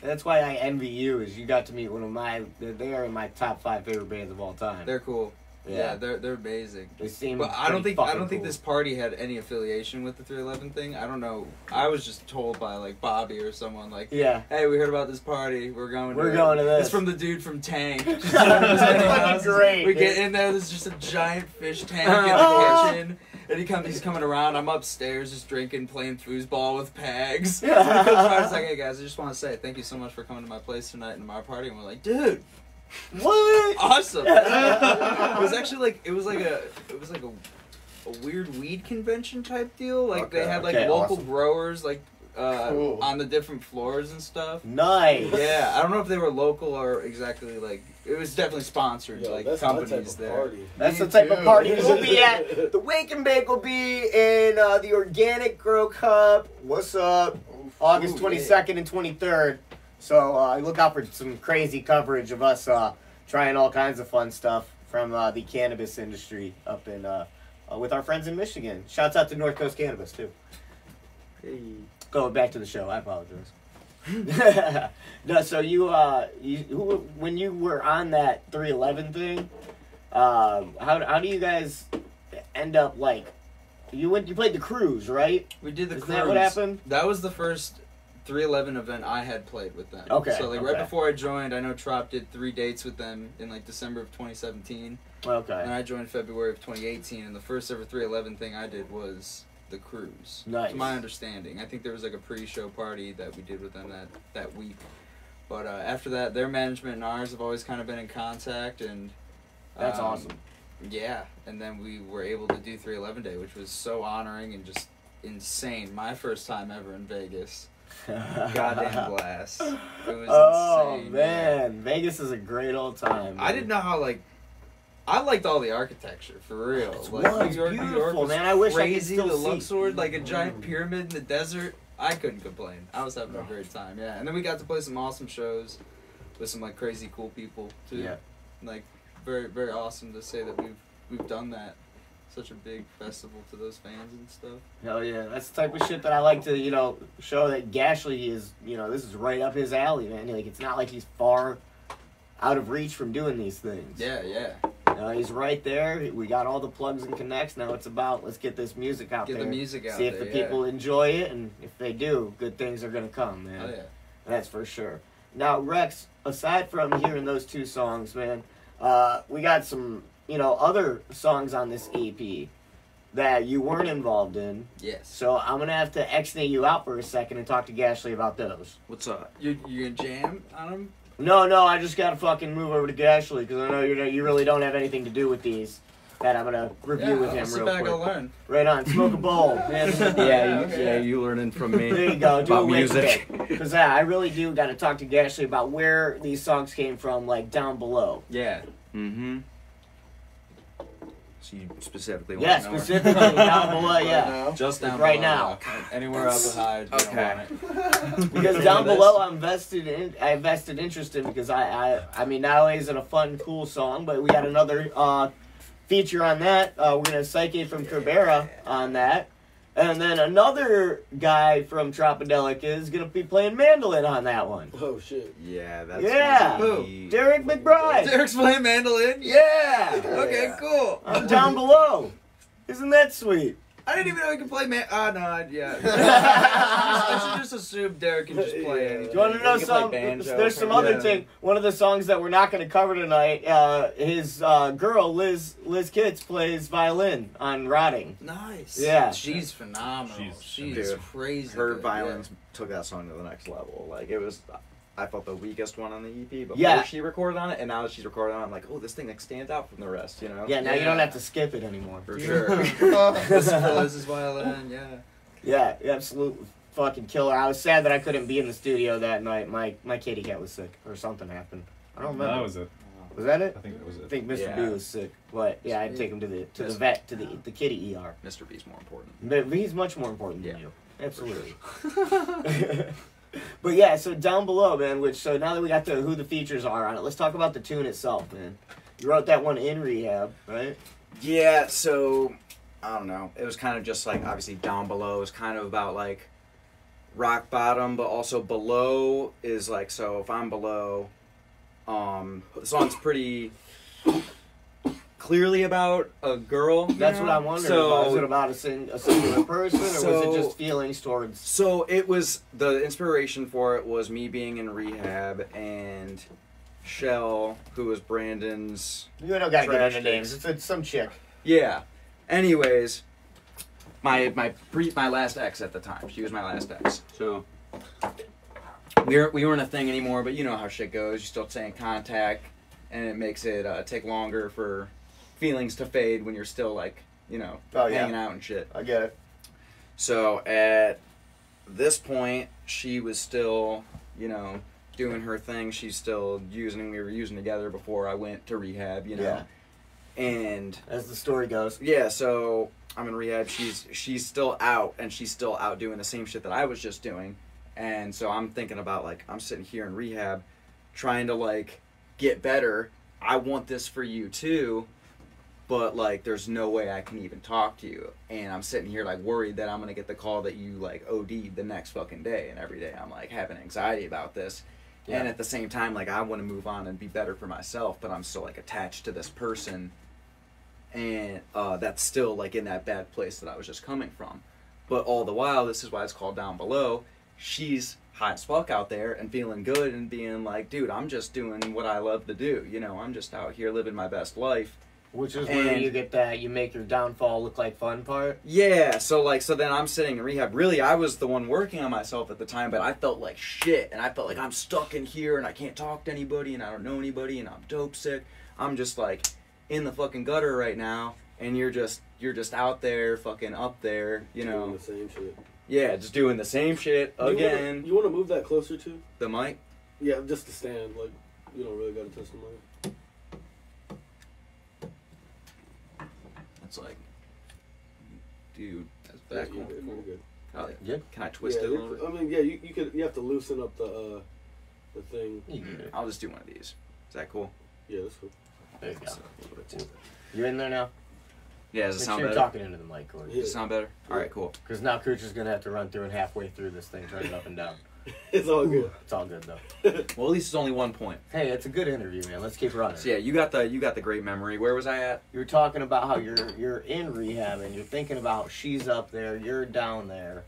Vegas. I envy you. Is you got to meet one of they are in my top 5 favorite bands of all time. They're cool. Yeah, they're amazing. They seem. But I don't think cool. this party had any affiliation with the 311 thing. I don't know. I was just told by like Bobby or someone like, yeah, hey, we heard about this party. We're going to this. It's from the dude from Tank. That's great. We get in there. There's just a giant fish tank in the kitchen. And he's coming around. I'm upstairs just drinking, playing foosball with Pags. And he comes by, he's like, hey guys, I just want to say thank you so much for coming to my place tonight and my party. And we're like, dude, what? awesome. It was actually like a weird weed convention type deal. Like they had like local growers like Cool. on the different floors and stuff. Nice. Yeah, I don't know if they were local or exactly like. It was definitely sponsored, Yo, like that's companies my type of there. party. That's Me the type of too. party we'll be at. The Wake and Bake will be in the Organic Grow Cup. What's up? August 22nd and 23rd. So look out for some crazy coverage of us trying all kinds of fun stuff from the cannabis industry up in with our friends in Michigan. Shouts out to North Coast Cannabis too. Hey. Going back to the show, I apologize. No, so when you were on that 311 thing, how do you guys end up like you played the cruise, right? We did the Is cruise. that what happened? That was the first 311 event I had played with them. Okay. So like right before I joined, I know Trop did 3 dates with them in like December of 2017. Okay. And I joined February of 2018, and the first ever 311 thing I did was the cruise. Nice. To my understanding, I think there was like a pre-show party that we did with them that week. But after that, their management and ours have always kind of been in contact, and That's awesome. Yeah, and then we were able to do 311 Day, which was so honoring and just insane. My first time ever in Vegas. Goddamn blast. It was insane. Oh man, Vegas is a great old time. I didn't know how like. I liked all the architecture, for real. It's Like New York beautiful, was man. I wish I could crazy. still The see. Luxor, like a giant pyramid in the desert. I couldn't complain. I was having a great time, yeah. And then we got to play some awesome shows with some like crazy cool people too. Yeah. Like very very awesome to say that we've done that. Such a big festival to those fans and stuff. Hell yeah, that's the type of shit that I like to show that Gashley is this is right up his alley, man. Like it's not like he's far out of reach from doing these things. Yeah. He's right there. We got all the plugs and connects. Now it's about let's get this music out there. Get the music out See there. if the people enjoy it, and if they do, good things are gonna come, man. Oh yeah. That's for sure. Now, Rex, aside from hearing those 2 songs, man, we got some other songs on this EP that you weren't involved in. Yes. So I'm gonna have to X-nay you out for a second and talk to Gashley about those. What's up? You gonna jam on them? No, I just gotta fucking move over to Gashley because I know you really don't have anything to do with these. That I'm gonna review with him I'll sit real back quick. and learn. Right on, smoke a bowl. Man. You learning from me. There you go. Do about a music. Because I really do got to talk to Gashley about where these songs came from, like down below. Yeah. Mm-hmm. So you specifically want Yeah, to know specifically down below. Yeah. Just down Right below, now. Anywhere else hide. You Okay. don't want it. Because down below, I invested interest in because I mean, not only is it a fun, cool song, but we got another feature on that. We're gonna Psyche from Cabrera on that, and then another guy from Tropidelic is gonna be playing mandolin on that one. Oh shit. Yeah, that's Yeah. gonna be- Derek McBride. Derek's playing mandolin. Yeah. Okay, cool. I'm down below. Isn't that sweet? I didn't even know he could play yeah. I should just assume Derek can just play anything. Do you want to know He can play some? banjo, There's some apparently. other thing. One of the songs that we're not going to cover tonight. His girl Liz Kitts plays violin on Rotting. Nice. Yeah. She's phenomenal. She's Dude, crazy. Her good, violins took that song to the next level. Like it was, I felt the weakest one on the EP before Yeah. she recorded on it, and now that she's recorded on it, I'm like, oh, this thing like stands out from the rest, you know? Yeah, now you Yeah. don't have to skip it anymore. For Yeah. sure. Liz's violin. Yeah. Yeah, absolute fucking killer. I was sad that I couldn't be in the studio that night. My kitty cat was sick or something happened. I don't remember. That was it. Was that it? I think that was I it. think Mr. Yeah. B was sick, but yeah, I'd take him to the vet to the kitty ER. Mr. B's more important. But he's much more important than Yeah. you. Absolutely. But yeah, so down below, man. So now that we got to who the features are on it, let's talk about the tune itself, man. You wrote that one in rehab, right? Yeah, so I don't know. It was kind of just like obviously down below is kind of about like rock bottom, but also below is like so if I'm below, the song's pretty clearly about a girl. That's what I'm wondering about. Is it about a singular person, or was it just feelings towards... So it was, the inspiration for it was me being in rehab and Shell, who was Brandon's... You don't gotta get into names. It's some chick. Yeah. Anyways, my last ex at the time. She was my last ex. So we weren't a thing anymore, but you know how shit goes. You still stay in contact, and it makes it take longer for feelings to fade when you're still, like, you know, hanging out and shit. I get it. So at this point, she was still, you know, doing her thing. She's still we were using together before I went to rehab, you know. Yeah. And as the story goes. Yeah, so I'm in rehab. She's still out, and she's still out doing the same shit that I was just doing. And so I'm thinking about, like, I'm sitting here in rehab trying to, like, get better. I want this for you too, but, like, there's no way I can even talk to you. And I'm sitting here, like, worried that I'm going to get the call that you, like, OD'd the next fucking day. And every day I'm, like, having anxiety about this. Yeah. And at the same time, like, I want to move on and be better for myself, but I'm still, like, attached to this person. And that's still, like, in that bad place that I was just coming from. But all the while, this is why it's called Down Below, she's hot as fuck out there and feeling good and being like, dude, I'm just doing what I love to do. You know, I'm just out here living my best life. Which is where you get that you make your downfall look like fun part. Yeah, so then I'm sitting in rehab. Really, I was the one working on myself at the time, but I felt like shit, and I felt like I'm stuck in here, and I can't talk to anybody, and I don't know anybody, and I'm dope sick. I'm just, like, in the fucking gutter right now, and you're just out there, fucking up there, you know. Doing the same shit. Yeah, just doing the same shit again. You want to move that closer to the mic? Yeah, just to stand. Like, you don't really got to touch the mic. It's like, dude, that's back. Yeah, good. Oh, yeah. Can I twist it a little bit? I mean, yeah, you have to loosen up the thing. I'll just do one of these. Is that cool? Yeah, that's cool. There you go. You're in there now? Yeah, does it sound better? You're talking into the mic, or does it sound better? All right, cool. Because now Cooch is going to have to run through and halfway through this thing, turn it up and down. It's all good. It's all good, though. Well, at least it's only 1 point. Hey, it's a good interview, man. Let's keep running. So yeah, you got the great memory. Where was I at? You were talking about how you're in rehab and you're thinking about she's up there, you're down there.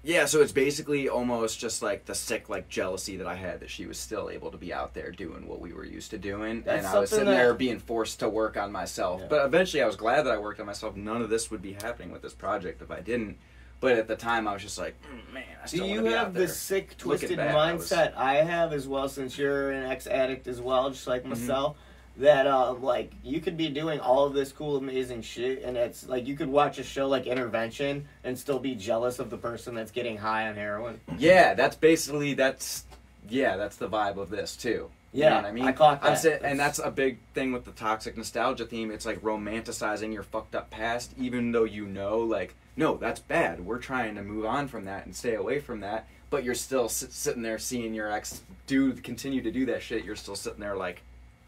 Yeah, so it's basically almost just like the sick, like, jealousy that I had that she was still able to be out there doing what we were used to doing. And I was sitting there being forced to work on myself. Yeah. But eventually I was glad that I worked on myself. None of this would be happening with this project if I didn't. But at the time I was just like, man, I still want to be out there. Do you have the sick, twisted mindset I have as well, since you're an ex-addict as well, just like myself? That, like, you could be doing all of this cool, amazing shit, and it's, like, you could watch a show like Intervention and still be jealous of the person that's getting high on heroin. Yeah, that's basically, that's the vibe of this, too. Yeah, you know what I mean? I caught that. And that's a big thing with the toxic nostalgia theme. It's, like, romanticizing your fucked up past, even though you know, like, no, that's bad. We're trying to move on from that and stay away from that, but you're still sitting there seeing your ex continue to do that shit. You're still sitting there like,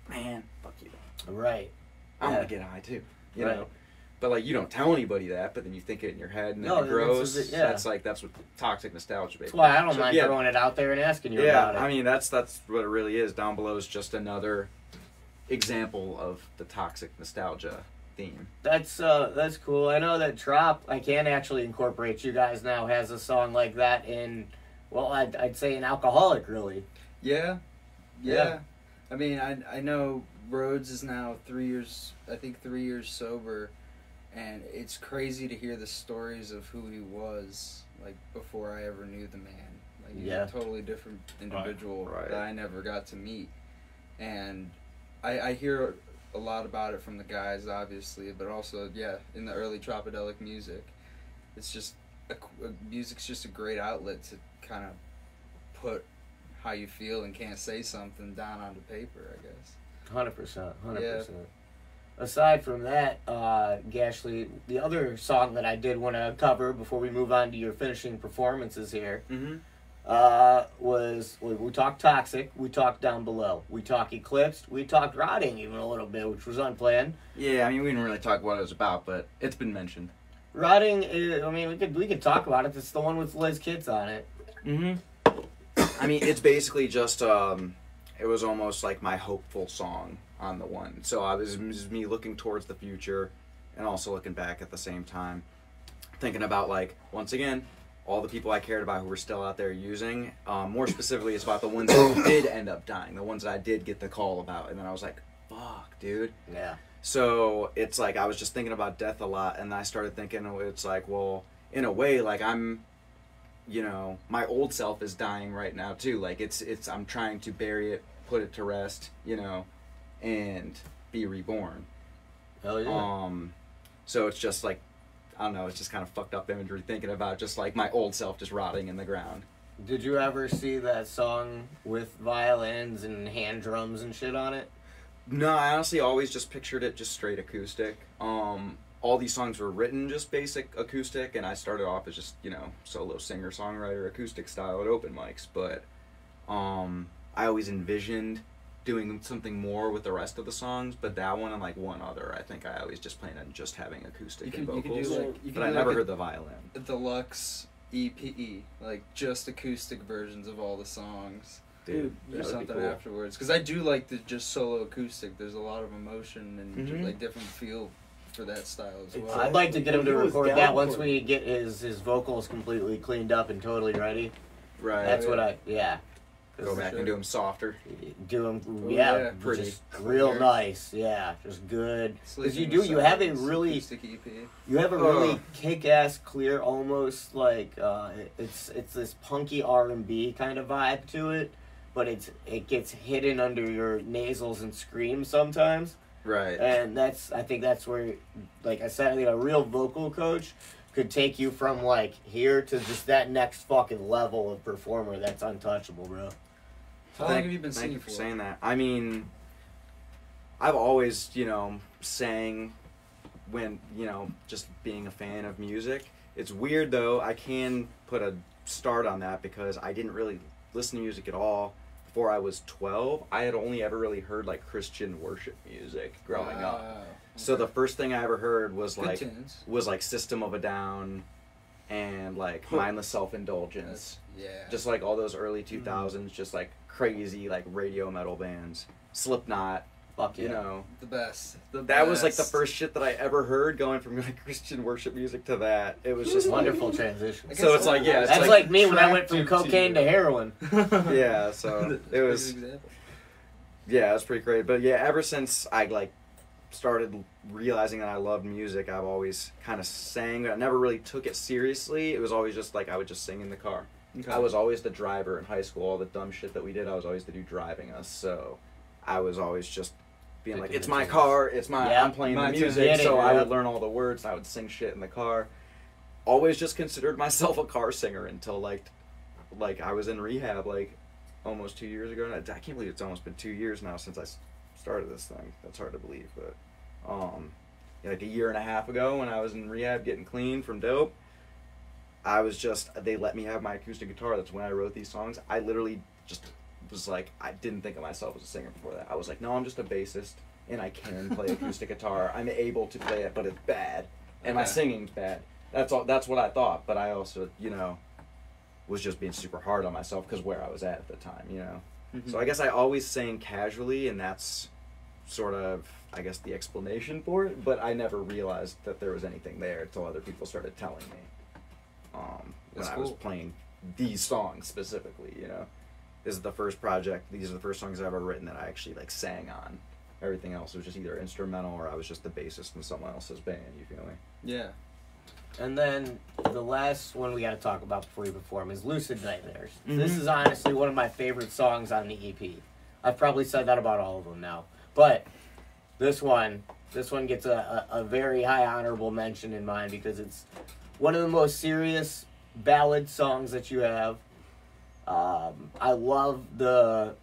man, fuck you. Right. I want to get high too, you know. But like, you don't tell anybody that, but then you think it in your head, and then it grows. That's what toxic nostalgia. That's why I don't mind throwing it out there and asking you about it. I mean, that's what it really is. Down Below is just another example of the toxic nostalgia theme. That's cool. I know that Trop, I can actually incorporate you guys now, has a song like that in, well, I'd say an alcoholic, really. Yeah. I mean, I know Rhodes is now 3 years sober, and it's crazy to hear the stories of who he was, like, before I ever knew the man. Like, he's a totally different individual that I never got to meet. And I hear a lot about it from the guys, obviously, but also, in the early Tropidelic music. It's just, music's just a great outlet to kind of put how you feel and can't say something down onto paper, I guess. 100%. Yeah. Aside from that, Gashley, the other song that I did want to cover before we move on to your finishing performances here was, we talked Toxic, we talked Down Below, we talked Eclipsed, we talked Rotting even a little bit, which was unplanned. Yeah, I mean, we didn't really talk what it was about, but it's been mentioned. Rotting is, I mean, we could talk about it. It's the one with Liz Kitts on it. I mean, it's basically just, it was almost like my hopeful song on the one. So it was me looking towards the future and also looking back at the same time, thinking about, like, once again, all the people I cared about who were still out there using. More specifically, it's about the ones that did end up dying, the ones that I did get the call about, and then I was like, fuck, dude. Yeah. So it's like I was just thinking about death a lot, and I started thinking, it's like, well, in a way, like, I'm, you know, my old self is dying right now too. Like, it's I'm trying to bury it, put it to rest, you know, and be reborn. Hell yeah. So it's just like, I don't know, it's just kind of fucked up imagery thinking about just like my old self just rotting in the ground. Did you ever see that song with violins and hand drums and shit on it? No, I honestly always just pictured it just straight acoustic. All these songs were written just basic acoustic, and I started off as just, you know, solo singer-songwriter acoustic style at open mics, but I always envisioned doing something more with the rest of the songs, but that one and like one other, I think I always just planned on just having acoustic and vocals, but I never heard the violin. A deluxe EP, like just acoustic versions of all the songs. Dude, or something afterwards, because I do like the just solo acoustic. There's a lot of emotion and just, like, different feel for that style as well. I'd like to get him to record that once we get his vocals completely cleaned up and totally ready. Right. That's what go back and do them softer. Do them, yeah, pretty, just real nice, yeah, just good. Because you have a really, kick-ass, clear, almost like it's this punky R&B kind of vibe to it, but it gets hidden under your nasals and screams sometimes. Right. And I think that's where, like I said, I think a real vocal coach could take you from like here to just that next fucking level of performer that's untouchable, bro. How long have you been singing Thank you for? Saying that. I mean, I've always, you know, sang when, you know, just being a fan of music. It's weird though, I can put a start on that because I didn't really listen to music at all before I was 12. I had only ever really heard like Christian worship music growing up. Okay. So the first thing I ever heard was Good like tunes. System of a Down and like Mindless Self-Indulgence. Yeah. Just like all those early 2000s, just like crazy like radio metal bands. Slipknot. Fuck yeah. You know. The best. That was like the first shit that I ever heard, going from like Christian worship music to that. It was just Wonderful transition. So it's like, yeah. It's That's like me when I went from cocaine to heroin. Yeah, so it was. Yeah, it was pretty great. But yeah, ever since I like started realizing that I loved music, I've always kind of sang, but I never really took it seriously. It was always just like I would just sing in the car. Okay. I was always the driver in high school. All the dumb shit that we did, I was always the dude driving us. So I was always just being like, it's my car, it's my, I'm playing the music, so I would learn all the words, and I would sing shit in the car. Always just considered myself a car singer until like I was in rehab like almost 2 years ago. And I can't believe it's almost been 2 years now since I started this thing. That's hard to believe, but like a year and a half ago when I was in rehab getting clean from dope, they let me have my acoustic guitar. That's when I wrote these songs. I literally just was like, I didn't think of myself as a singer before that. I was like, no, I'm just a bassist and I can play acoustic guitar. I'm able to play it, but it's bad and my singing's bad. That's what I thought, but I also, you know, was just being super hard on myself because where I was at the time, you know. Mm-hmm. So I guess I always sang casually, and that's sort of, I guess, the explanation for it, but I never realized that there was anything there until other people started telling me when I was playing these songs specifically, you know. This is the first project, these are the first songs I've ever written that I actually like sang on. Everything else was just either instrumental or I was just the bassist in someone else's band, you feel me? Yeah. And then the last one we got to talk about before you perform is Lucid Nightmares. Mm-hmm. This is honestly one of my favorite songs on the EP. I've probably said that about all of them now. But this one gets a very high honorable mention in mine because it's one of the most serious ballad songs that you have. I love the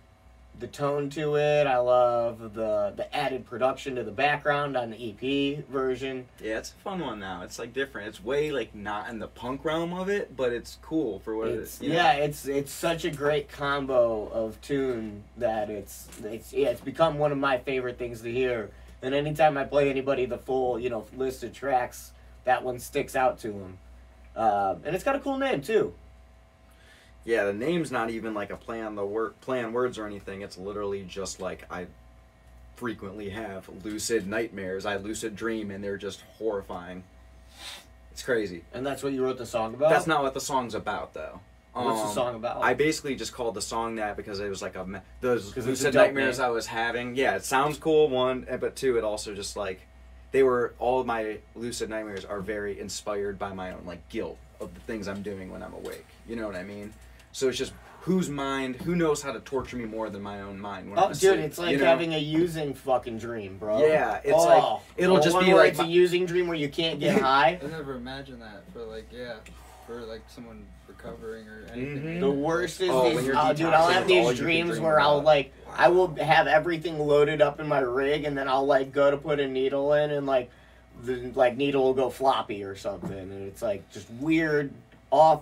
tone to it. I love the added production to the background on the EP version. Yeah, it's a fun one now. It's like different. It's way like not in the punk realm of it, but it's cool for what it is. Yeah, it's such a great combo of tune that it's become one of my favorite things to hear. And anytime I play anybody the full, you know, list of tracks, that one sticks out to them. And it's got a cool name too. Yeah, the name's not even like a play on words or anything. It's literally just like frequently have lucid nightmares. I lucid dream, and they're just horrifying. It's crazy. And that's what you wrote the song about? That's not what the song's about, though. What's the song about? I basically just called the song that because it was like those it's lucid a dope nightmares name. I was having. Yeah, it sounds cool, one, but two, it also just like, all of my lucid nightmares are very inspired by my own like guilt of the things I'm doing when I'm awake. You know what I mean? So it's just who knows how to torture me more than my own mind when I'm asleep, dude, it's like having a using fucking dream, bro. Yeah, it's like it'll just be like it's a using dream where you can't get high. I never imagined that for like someone recovering or anything. The worst is when these, you're dude, I'll have detoxing, these all you can dreams dream where I'll about. like, I will have everything loaded up in my rig, and then I'll like go to put a needle in, and like the needle will go floppy or something, and it's like just weird off,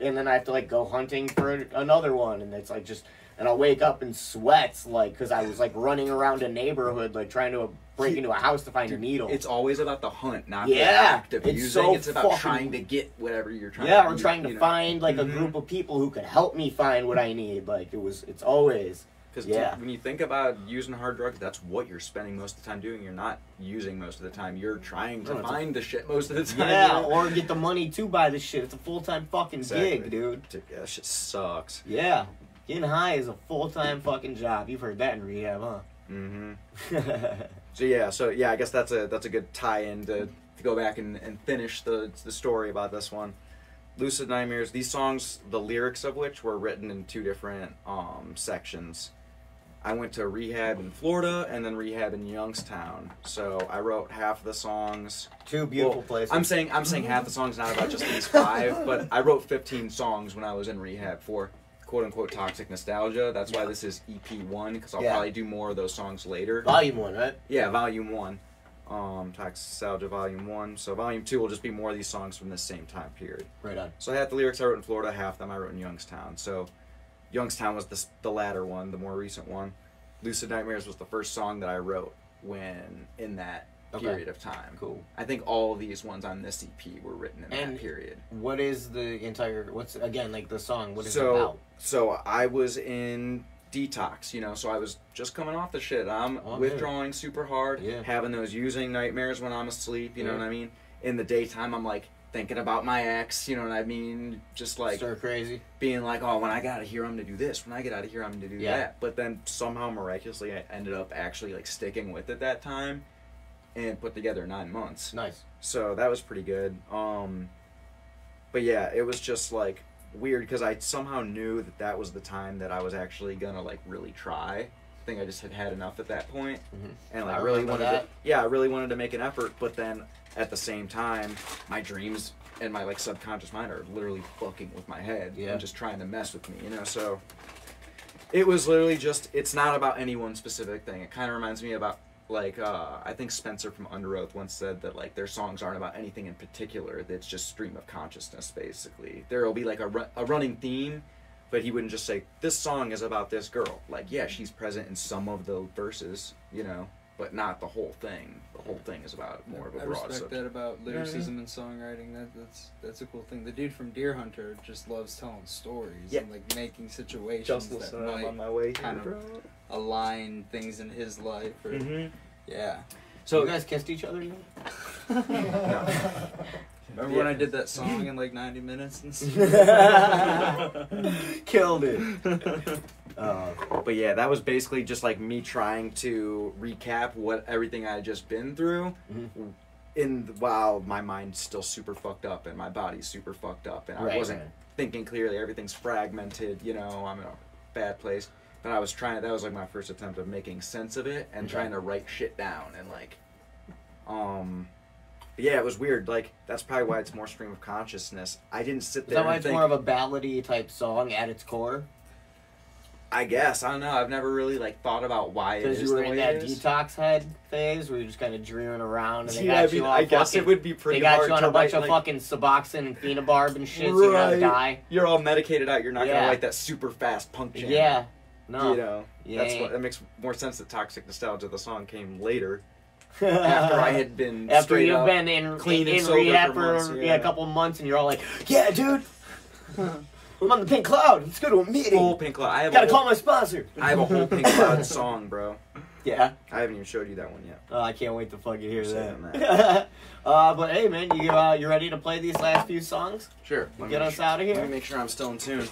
and then I have to like go hunting for another one, and it's like just, and I'll wake up in sweats like because I was like running around a neighborhood like trying to break into a house to find a needle. It's always about the hunt, not the Yeah, act of it's using. so It's about fucking- trying to get whatever you're trying. Yeah, to or eat, trying to you know? find like a group of people who could help me find what I need. Like it's always. Because Yeah. when you think about using hard drugs, that's what you're spending most of the time doing. You're not using most of the time. You're trying to find the shit most of the time. Yeah, you know? or get the money to buy the shit. It's a full-time fucking Exactly. gig, dude. Dude, that shit sucks. Yeah. Getting high is a full-time fucking job. You've heard that in rehab, huh? Mm-hmm. So yeah, I guess that's a good tie-in to go back and finish the story about this one. Lucid Nightmares. These songs, the lyrics of which were written in two different sections. I went to rehab in Florida and then rehab in Youngstown. So I wrote half of the songs. Two beautiful places. I'm saying half the songs, not about just these 5, but I wrote 15 songs when I was in rehab for quote unquote toxic nostalgia. That's why this is EP1, because I'll probably do more of those songs later. Volume 1, right? Yeah, Volume 1. Toxic Nostalgia Volume 1. So Volume 2 will just be more of these songs from this same time period. Right on. So half the lyrics I wrote in Florida, half them I wrote in Youngstown. So Youngstown was the latter one, the more recent one. Lucid Nightmares was the first song that I wrote when in that period of time. Cool. I think all of these ones on this EP were written in that period. What is the entire, what's, again, like the song, what is it about? So I was in detox, so I was just coming off the shit. I'm withdrawing super hard, having those using nightmares when I'm asleep, you know what I mean? In the daytime, I'm like thinking about my ex, you know what I mean? Just like stir crazy. Being like, oh, when I get out of here, I'm gonna do this. When I get out of here, I'm gonna do that. But then somehow miraculously, I ended up actually like sticking with it that time and put together 9 months. Nice. So that was pretty good. But yeah, it was just like weird because I somehow knew that was the time that I was actually gonna like really try. I think I just had enough at that point, and like I really wanted to make an effort. But then at the same time, my dreams and my like subconscious mind are literally fucking with my head and just trying to mess with me, So it was literally just, it's not about any one specific thing. It kind of reminds me about like I think Spencer from Under Oath once said that like their songs aren't about anything in particular. That's just stream of consciousness basically. There will be like a running theme, but he wouldn't just say this song is about this girl. Like yeah, she's present in some of the verses, but not the whole thing. The whole thing is about more of a broad respect subject. that about lyricism and songwriting. That's a cool thing. The dude from Deer Hunter just loves telling stories and like making situations that might on my way kind of align things in his life. Or, yeah. So you guys kissed each other? Remember when I did that song in like 90 minutes and stuff? Killed it. But yeah, that was basically just like me trying to recap everything I had just been through, while my mind's still super fucked up and my body's super fucked up and I wasn't thinking clearly. Everything's fragmented. I'm in a bad place. But I was trying. That was like my first attempt of making sense of it and trying to write shit down and like, yeah, it was weird. Like that's probably why it's more stream of consciousness. I didn't sit there. Is that why and it's think, more of a ballady type song at its core? I guess I don't know. I've never really like thought about why it is. Because you were the in way that it is. detox head phase where you're just kind of dreaming around and they Yeah, got you on I guess fucking, it would be pretty they got hard you on to a bunch write, of like, fucking Suboxone and phenobarb and shit, so you're gonna die. You're all medicated out. You're not Yeah. gonna write that super fast punk jam. Yeah. No. That's what. That makes more sense that Toxic Nostalgia, the song, came later. After I had been After straight you've up been in clean and in sober rehab for for months, a couple months and you're all like, yeah, dude, I'm on the Pink Cloud. Let's go to a meeting. Full Pink Cloud. Gotta call my sponsor. I have a whole Pink Cloud song, bro. Yeah. I haven't even showed you that one yet. Oh, I can't wait to fucking hear Saving that. But hey, man, you ready to play these last few songs? Sure. Get us out of Let here. me make sure I'm still in tune.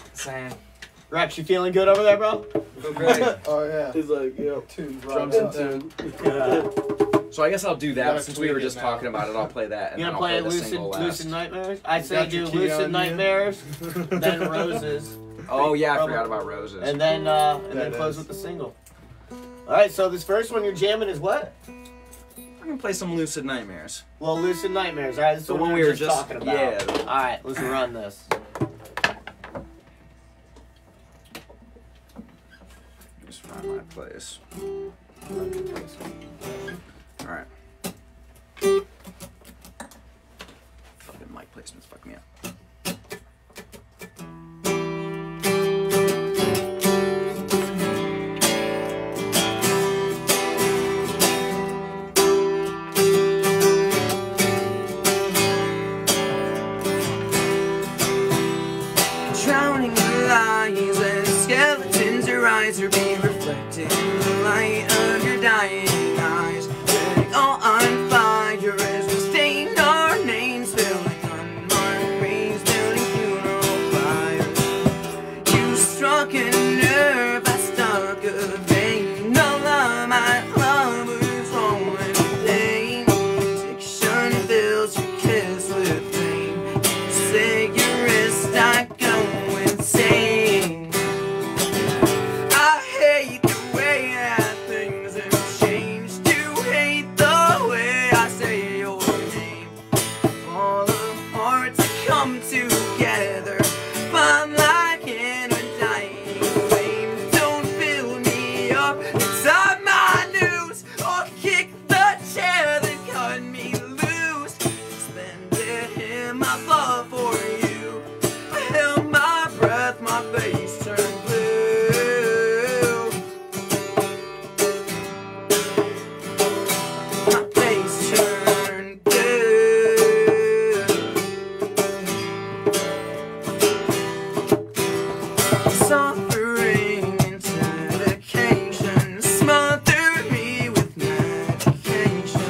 Rex, you feeling good over there, bro? Feel great. Oh yeah. He's like, yo, Tunes Drums in tune. So I guess I'll do that. Gotta Since we were tweak it just now. talking about it, I'll play that. And You then gonna I'll play the Lucid single last. Lucid Nightmares? I'd say Got do your key Lucid on you? Nightmares, then Roses, Oh yeah, I forgot about Roses. and then close with the single. All right, so this first one you're jamming is what? We're gonna play some Lucid Nightmares. Well, Lucid Nightmares. All right, this is The what one we we were were just just- talking about. yeah. All right, let's run this. Just find my place. All right. Fucking mic placements fuck me up. Drowning in lies and skeletons, your eyes are being reflected in the light of your dying eyes. Setting all on fire as we stain our names, filling unmarked graves, building funeral fires. You struck a nerve, I stuck a vein. All of my love was wrong with pain. Addiction fills your kiss with pain. You say your wrist, I go insane. I hate the way that things have changed. You hate the way I say your name. Fall apart to come together, but like in a dying flame. Don't fill me up inside my news, or kick the chair that cut me loose. Suspended in my love for you, I held my breath, my face turned blue. My face turned blue. Suffering into dedication, smothered me with medication.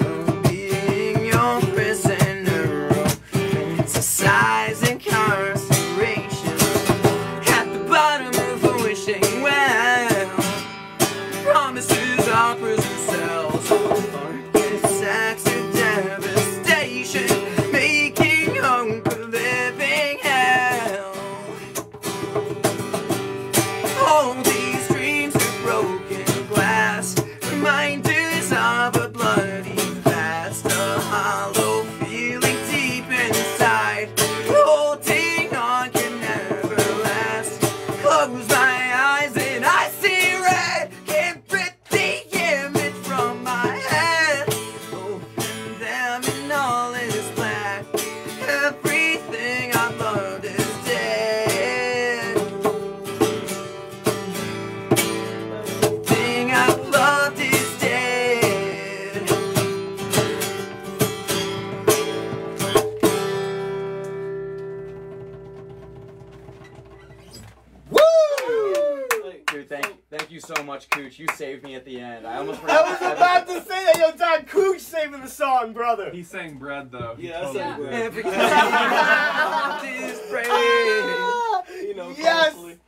Oh, being your prisoner, fantasize incarceration. At the bottom of a wishing well, promises are prison cells. Darkest acts of devastation, making hope a living hell. All these dreams of broken glass, reminders of a bloody past, a hollow feeling deep inside, holding on can never last. Close my eyes and I see red, can't rip the image from my head. Open them and all is black, everything I loved is dead. Thing I loved is dead. Dude, thank you so much, Cooch. You saved me at the end. I almost I forgot. was about to say that, yo, Don Cooch saving the song, brother. He sang bread though. He Yeah, I totally sang did. bread. Everything I loved is bread. You know, Yes! constantly.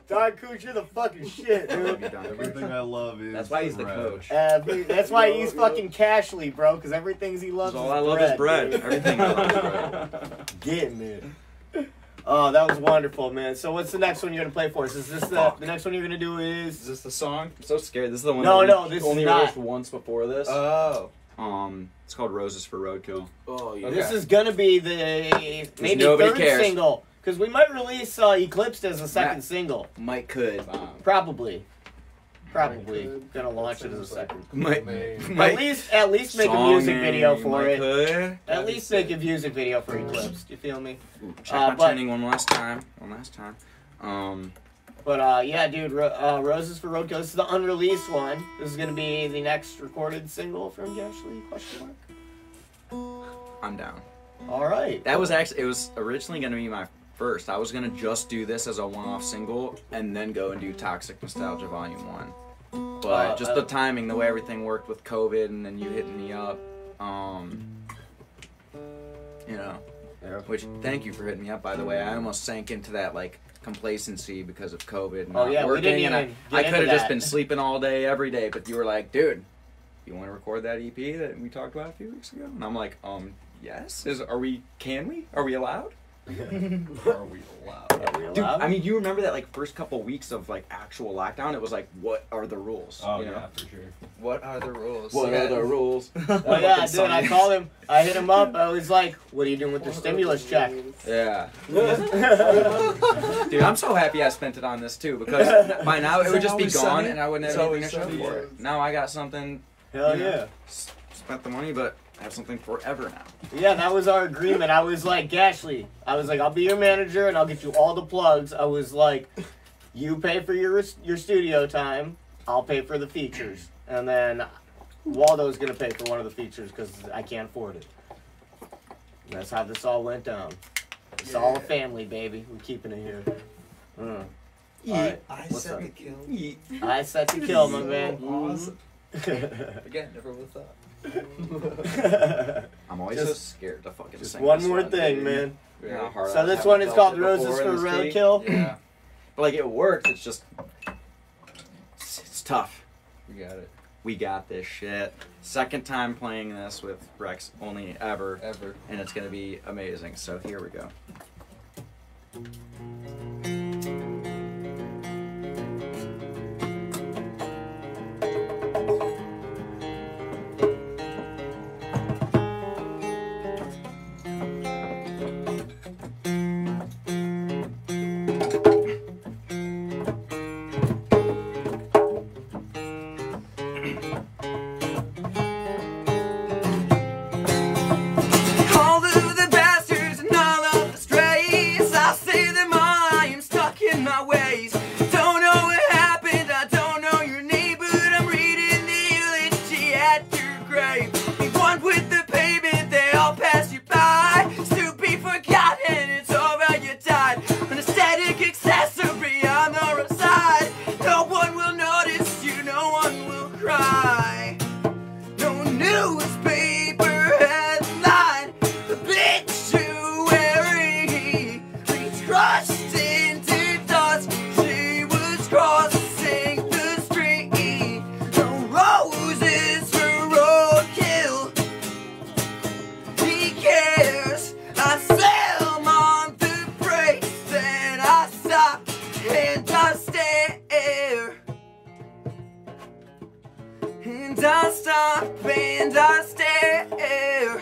Don Cooch, you're the fucking shit, I love dude. you, Don. Everything I love is That's why he's the bread. coach. That's why he's fucking Gashley, bro, because everything he loves All is I love is bread. dude. Everything I love is bread. Getting it. Oh, that was wonderful, man. So what's the next one you're going to play for us? Is this the next one you're going to do Is is... this the song? I'm so scared. This is the one No, that no, we this is only not. released once before this. Oh. It's called Roses for Roadkill. Oh, yeah. This is going to be the maybe nobody third cares. single. Because we might release Eclipsed as a second Matt. single. Mike could. Probably. Gonna launch it as a second. Mike. At least make a music video for Mike it. could. At least make a music video for Eclipse. Do you feel me? Ooh, check my but- tuning one last time. But yeah, dude, Roses for Roadkill. This is the unreleased one. This is gonna be the next recorded single from Gashley? Question mark. I'm down. All right. That was actually, it was originally going to be my first. I was going to just do this as a one-off single and then go and do Toxic Nostalgia Volume 1. but just the timing, the way everything worked with COVID, and then you hitting me up, you know. Yeah. Which, thank you for hitting me up, by the way. I almost sank into that, like, complacency because of COVID. Oh, yeah, we didn't even I get could into have just that. been sleeping all day, every day, but you were like, dude, you want to record that EP that we talked about a few weeks ago? And I'm like, yes? Are we allowed? Are we allowed? Dude, I mean, you remember that, like, first couple weeks of, like, actual lockdown? It was like, what are the rules? Oh, you know? yeah, for sure. What are the rules? What are the rules? Oh yeah, dude, I called him. I hit him up. I was like, "What are you doing with the stimulus check?" Yeah. Dude, I'm so happy I spent it on this too, because by now it would just be gone and I wouldn't have anything to show for it. Now I got something. Hell yeah. Spent the money, but I have something forever now. Yeah, that was our agreement. I was like, Gashley, I was like, I'll be your manager and I'll get you all the plugs. I was like, you pay for your studio time, I'll pay for the features. And then Waldo's going to pay for one of the features because I can't afford it. And that's how this all went down. It's all a family, baby. We're keeping it here. All right. I What's set up? the kill. I set to kill, my man. Awesome. Again, never would have thought. I'm always so scared to fucking Just sing one this more one, thing, dude. man. You know how hard So I this haven't one is felt called it Roses before for in this key. Roadkill. Yeah. But like it works, it's just it's tough. We got it. We got this shit. Second time playing this with Rex only ever. And it's gonna be amazing. So here we go. All of the bastards and all of the strays, I'll say them all, I am stuck in my ways. Don't know what happened, I don't know your name, but I'm reading the eulogy at your grave. Be one with the pavement, they all pass you by. To be forgotten, it's alright you died. An aesthetic accessory on the other side. No one will notice you, no one will cry. No newspaper headline, obituary, reach crushed into dust. She was crossing the street. No roses for roadkill. He cares. I slam on the brakes, then I stop and I stare. And I stop and I stare.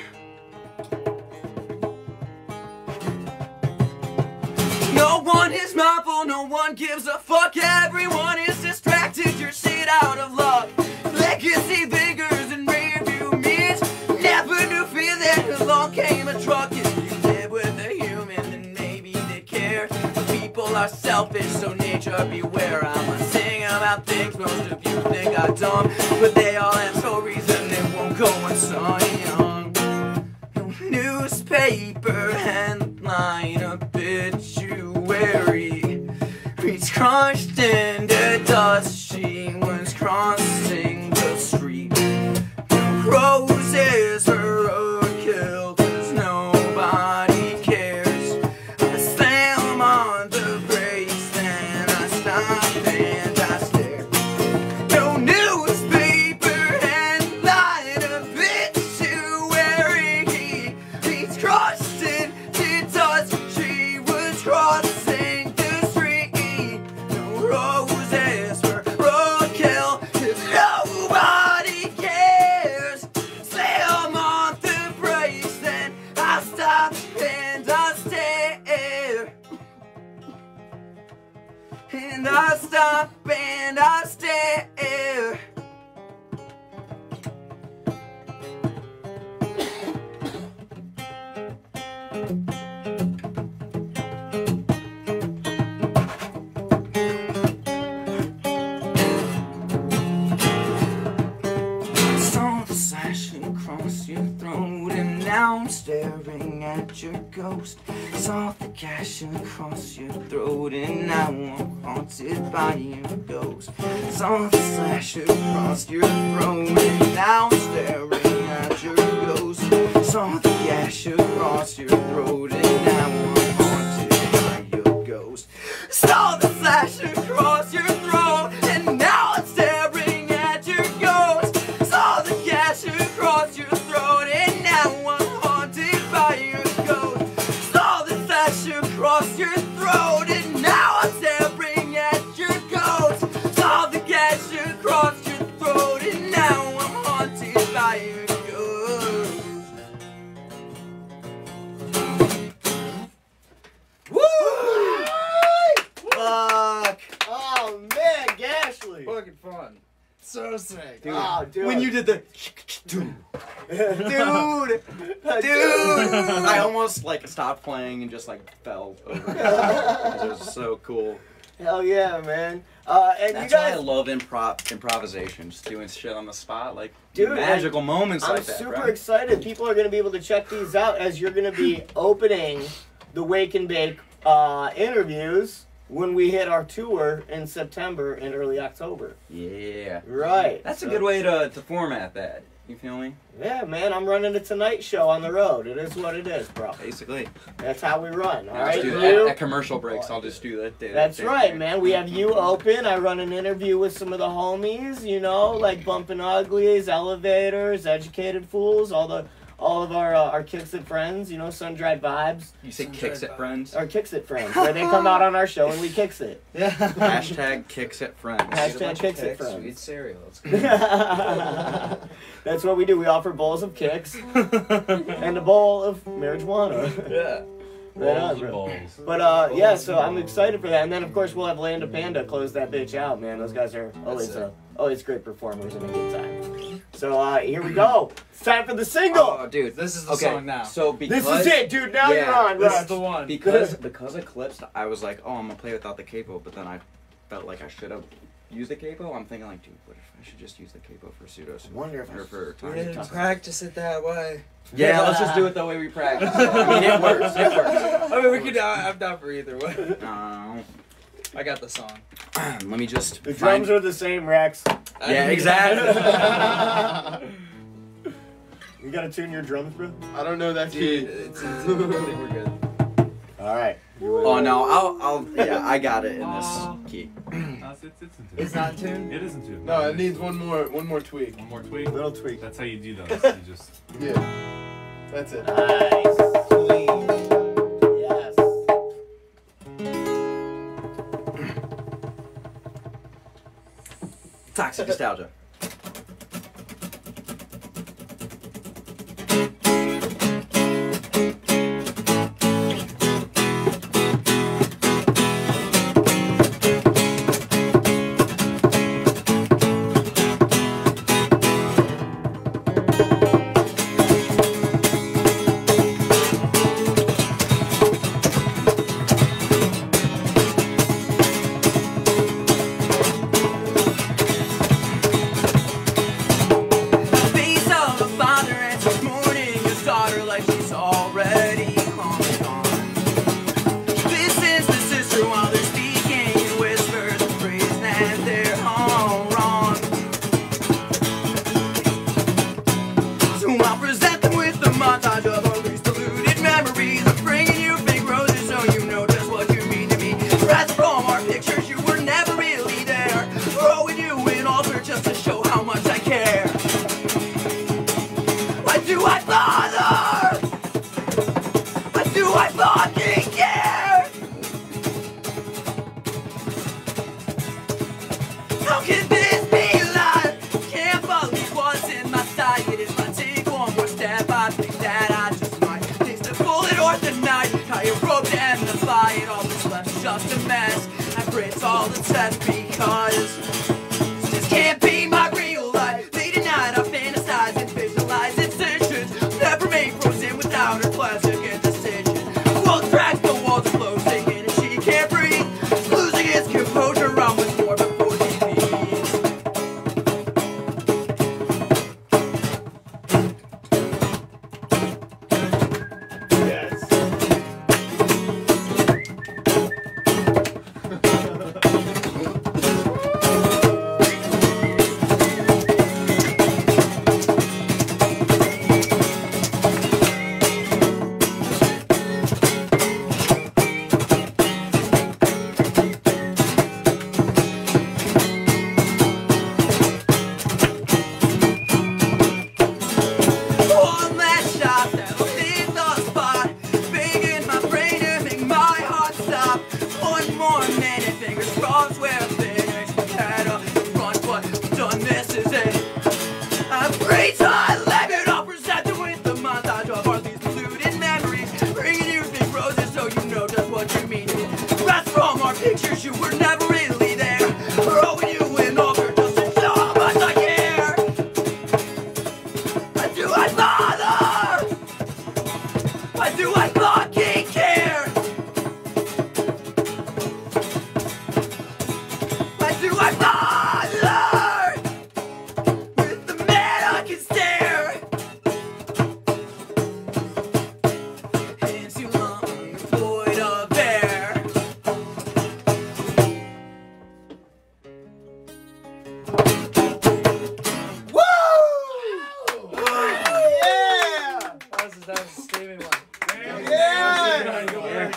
No one is mindful, no one gives a fuck. Everyone is distracted, you're shit out of luck. Legacy figures and rearview mirrors. Never knew fear that along came a truck. If you live with a human, then maybe they care. But people are selfish, so nature beware. I'm not singing about things most of you think are dumb, but they all have stories and they won't go unsung. No newspaper headline, obituary, reach crushed into dust. She was crossing the street. No roses for roadkill, 'cause nobody cares. I slam on the brakes, then I stop and I stare. No newspaper headline, obituary. now I'm staring at your ghost. Saw the gash across your throat, and now I'm haunted by your ghost. Saw the slash across your throat, and now I'm staring at your ghost. Saw the gash across your throat, and now I'm haunted by your ghost. Saw the slash across your throat, and now I'm staring at your ghost. Saw the gash across your throat, and now I'm haunted by your ghost. Saw the slash across your throat, and now I'm staring at your ghost. Saw the gash across your throat, and now I'm haunted by your ghost. Woo! Fuck! Oh man, Gashley! Fucking fun. So sick. Oh, dude. When you did the dude, I almost like stopped playing and just like fell over. It was so cool. Hell yeah, man. And That's you guys, why I love improvisation, just doing shit on the spot, like Dude, magical moments I'm like that. super bro. excited. People are going to be able to check these out as you're going to be opening the Wake and Bake interviews when we hit our tour in September and early October. Yeah, Right. that's a good way to format that. You feel me? Yeah, man. I'm running a Tonight Show on the road. It is what it is, bro. Basically. That's how we run. All I'll right. just do You- at commercial breaks, I'll just do that. That's right, man. We have you open. I run an interview with some of the homies, you know, like Bumpin' Uglies, Elevators, Educated Fools, all of our Kicks It friends, you know, Sun-Dried Vibes. You say kicks it, friends? Our Kicks It friends, where they come out on our show and we kicks it. Yeah. Hashtag kicks it, friends. Hashtag Kicks It Sweet friends. cereal. It's good. That's what we do. We offer bowls of kicks and a bowl of marijuana. Yeah. Right on, Bowls bro. and bowls. But yeah, so I'm excited for that. And then of course we'll have Landa Panda close that bitch out, man. Those guys are always great performers and a good time. So here we go. It's time for the single. Oh, dude. This is the Okay, song now. so because... This is it, dude. Now Yeah, you're on, This Rush. is the one. Because Eclipsed, I was like, oh, I'm gonna play without the capo, but then I felt like I should have used the capo. I'm thinking like, dude, what if I should just use the capo for pseudos? I wonder if I or for We toxic. didn't practice it that way. Yeah, let's just do it the way we practice. I mean, it works. It works. I mean, we could. I'm down for either way. No. I got the song. Let me just. The drums are the same, Rex. Yeah, exactly. You gotta tune your drums, bro. I don't know that Dude, key. it's I think we're good. All right. Oh no, yeah, I got it in this key. No, it's in tune. It's not tuned? It isn't tuned. No, it needs one more tweak. One more tweak. Little tweak. That's how you do those. You just. Yeah, that's it. Nice. Clean. Yes. Toxic nostalgia. Face of a father and this morning his daughter like she's already long gone. This is the sister while they're speaking in whispers and praise that they're all wrong. So I'll present them with a montage of our least deluded memories of bringing you big roses so you know just what you mean to me. Rest from our pictures, you were never really there. Throwing you an altar just to show how much I care. Why do I bother? Why do I fucking care? How can this be life? Can't believe what's in my sight. It is my take one more step. I think that I just might taste a bullet or the knife. Tie a rope to end the fight. All that's left's just a mess. I break all the tests because this can't be my real life. Late at night I fantasize and visualize incisions. Never made frozen without her plastic indecision. Walls crack, the walls are closing in and she can't breathe. Losing his composure, I'm with more before he leaves. my free time, let it all presented with the montage of all these polluted memories. Bringing you big roses so you know just what you mean to me. Rest from our pictures, you were never really there. Throwing you in over just to show how much I care. I do, I bother. I do, I fucking care. I do, I bother with the man I can stare into long void of air. Woo! Yeah! That was a Steven one. Yeah!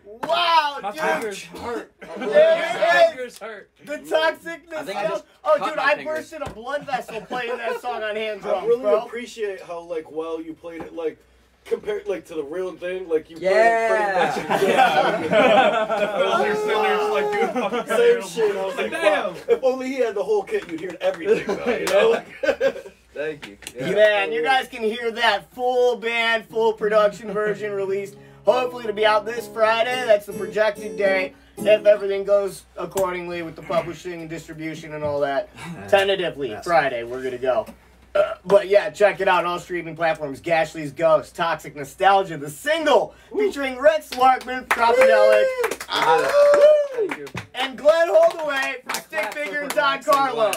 Wow, My dude! fingers hurt. My Yeah. fingers hurt. The toxic I think I nostalgia. just Oh, cut dude, my I fingers. burst in a blood vessel playing that song on hand I drums, really bro. appreciate how like well you played it, like compared like to the real thing, like you Yeah. played it pretty much. You're sitting there just like doing fucking Same shit. I was like, damn. wow. If only he had the whole kit, you'd hear everything. Though, you know? Like, Thank you. Man, you guys can hear that full band, full production version released. Hopefully to be out this Friday. That's the projected day. If everything goes accordingly with the publishing and distribution and all that. Tentatively, Friday, we're going to go. But yeah, check it out on all streaming platforms. Gashley's Ghost, Toxic Nostalgia, the single featuring Rex Larkman of Tropidelic. Thank you. And Glenn Holdaway from Stick Figure and Don Carlos.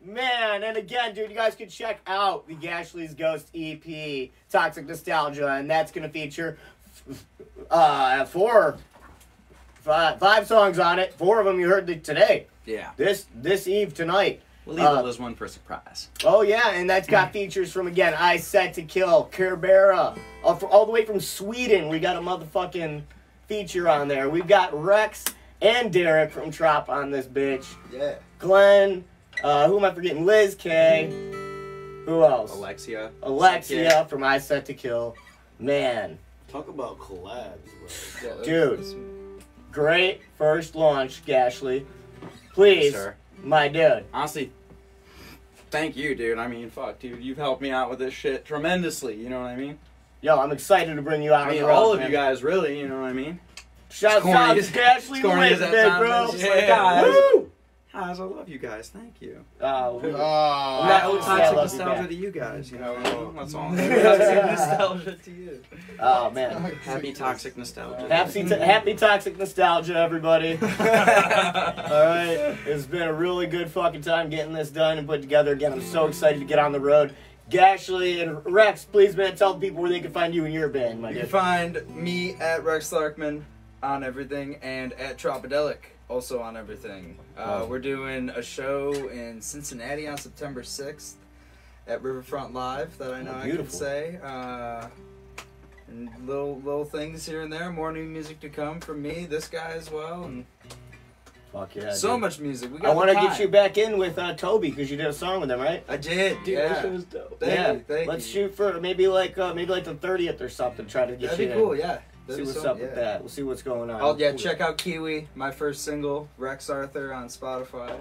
Man, and again, dude, you guys can check out the Gashley's Ghost EP, Toxic Nostalgia, and that's going to feature five songs on it. 4 of them you heard today. Yeah. This eve tonight. We'll leave the list one for a surprise. Oh, yeah, and that's got features from, again, I Set to Kill, Kerbera, all the way from Sweden. We got a motherfucking feature on there. We've got Rex and Derek from Trop on this bitch. Yeah. Glenn, who am I forgetting? Liz K. Who else? Alexia from I Set to Kill. Man, talk about collabs, bro. Yeah, dude, great first launch, Gashley. Please, Sir. my dude. Honestly, thank you, dude. I mean, fuck, dude. You've helped me out with this shit tremendously. You know what I mean? Yo, I'm excited to bring you out I mean, on the road, all of man. you guys, really. You know what I mean? Shout corny out to as- Gashley corny as today, that bro. sounds, it's just like, guys. Woo! Guys, I love you guys. Thank you. I I love toxic you nostalgia back. to you guys. You know what I mean? That's all. nostalgia to you. Oh, man. Happy toxic nostalgia. Happy toxic nostalgia, everybody. Alright, it's been a really good fucking time getting this done and put together. Again, I'm so excited to get on the road. Gashley and Rex, please, man, tell the people where they can find you and your band, my You dude. can find me at Rex Larkman on everything and at Tropidelic also on everything. We're doing a show in Cincinnati on September 6th at Riverfront Live that I know I can beautiful. say. And little things here and there. More new music to come from me, this guy as well. And Fuck yeah. so dude. much music. We got I want to the get time. you back in with Toby because you did a song with him, right? I did, dude. That Yeah. shit was dope. Thank you. Let's shoot for maybe like the 30th or something. Try to get That'd you be cool, yeah. See That'd be what's so- up with yeah. that. We'll see what's going on. Oh yeah, check out Kiwi, my first single, Rex Arthur on Spotify.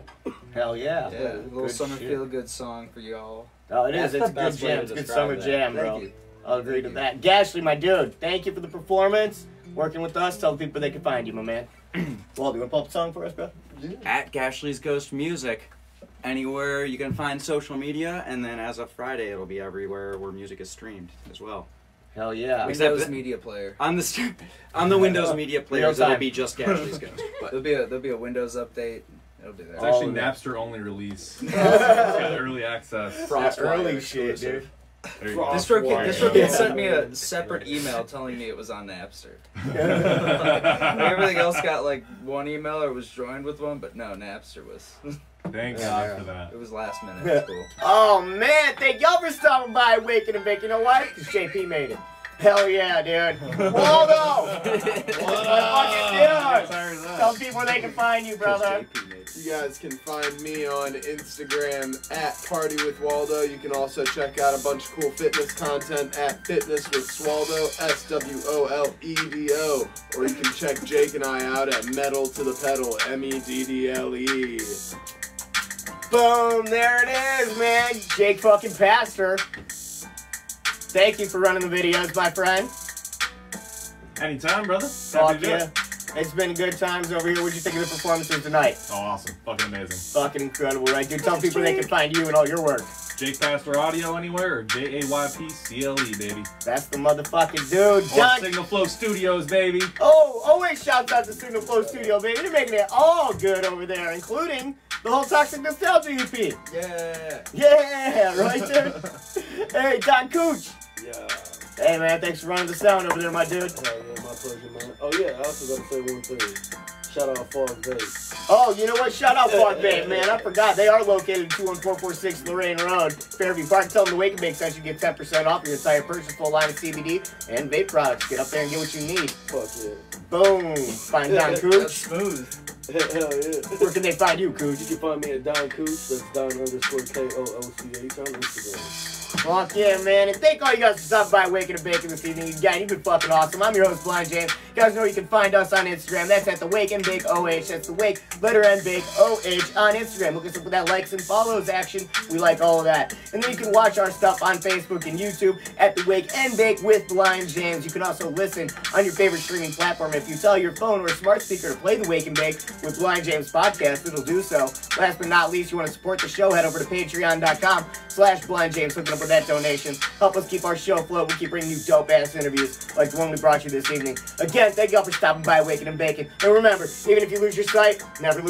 Hell yeah. Yeah, a little Good summer shit. feel good song for y'all. Oh, it is. That's It's the a good best way jam. to It's a good describe summer that. jam, bro. Thank you. I'll agree to that. Gashley, my dude, thank you for the performance. Working with us. Tell the people they can find you, my man. Well, do you want to pull up the song for us, bro? At Gashley's Ghost Music. Anywhere you can find social media, and then as of Friday, it'll be everywhere where music is streamed as well. Hell yeah. Except Windows that- Media Player. On the Windows Media players, time. it'll be just Gashley's Ghost. But There'll be a Windows update. It'll be there. It's actually Oh, yeah. Napster only release. It's got early access. That's Frostwire early shit, exclusive. dude. There you go. This kid sent me a separate email telling me it was on Napster. Everything else got like one email or was joined with one, but no, Napster was. Thank Yeah. God for that. It was last minute. It's cool. Oh, man. Thank y'all for stopping by Waking and Bake. You know why? Because JP made it. Hell yeah, dude. Waldo! My fucking dude. Tell people where they can find you, brother. You guys can find me on Instagram at Party with Waldo. You can also check out a bunch of cool fitness content at Fitness with Swaldo, SWOLEDO. Or you can check Jake and I out at Metal to the Pedal, MEDDLE. Boom, there it is, man. Jake fucking Pastor. Thank you for running the videos, my friend. Anytime, brother. Fuck Happy to do yeah. it. It's been good times over here. What'd you think of the performances tonight? Oh, awesome. Fucking amazing. Fucking incredible, right, dude? Tell people they can find you and all your work. Jake Pastor Audio anywhere or JAYPCLE, baby. That's the motherfucking dude. Or Done. Signal Flow Studios, baby. Oh, wait, shouts out to Signal Flow Studio, baby. You're making it all good over there, including the whole Toxic Nostalgia EP. Yeah. Yeah, right there. Hey, Don Cooch. Yeah. Hey, man, thanks for running the sound over there, my dude. Hell yeah, my pleasure, man. Oh yeah, I also gotta say one thing. Shout out Fog Vapery. Oh, you know what? Shout out Fog Vape, man. I forgot. They are located at 21446 Lorraine Road, Fairview Park. Tell them the Wake and Bake section get 10% off your entire purchase, full line of CBD and vape products. Get up there and get what you need. Fuck yeah. Boom. Find Don That's Cooch. smooth. Hell yeah. Where can they find you, Cooch? You can find me at Don Cooch. That's Don_KOOCH on Instagram. Fuck yeah, man. And thank all you guys for stopping by Waking and Baking this evening. Again, you've been fucking awesome. I'm your host, Blind James. You guys know you can find us on Instagram. That's at the Wake and Bake OH. That's the Wake, letter N, Bake OH on Instagram. Look us up with that likes and follows action. We like all of that. And then you can watch our stuff on Facebook and YouTube at the Wake and Bake with Blind James. You can also listen on your favorite streaming platform. If you tell your phone or a smart speaker to play the Wake and Bake with Blind James podcast, it'll do so. Last but not least, you want to support the show, head over to patreon.com/blindjames. Hook it up with that donation. Help us keep our show afloat. We keep bringing you dope-ass interviews like the one we brought you this evening. Again, thank you all for stopping by Waking and Baking. And remember, even if you lose your sight, never lose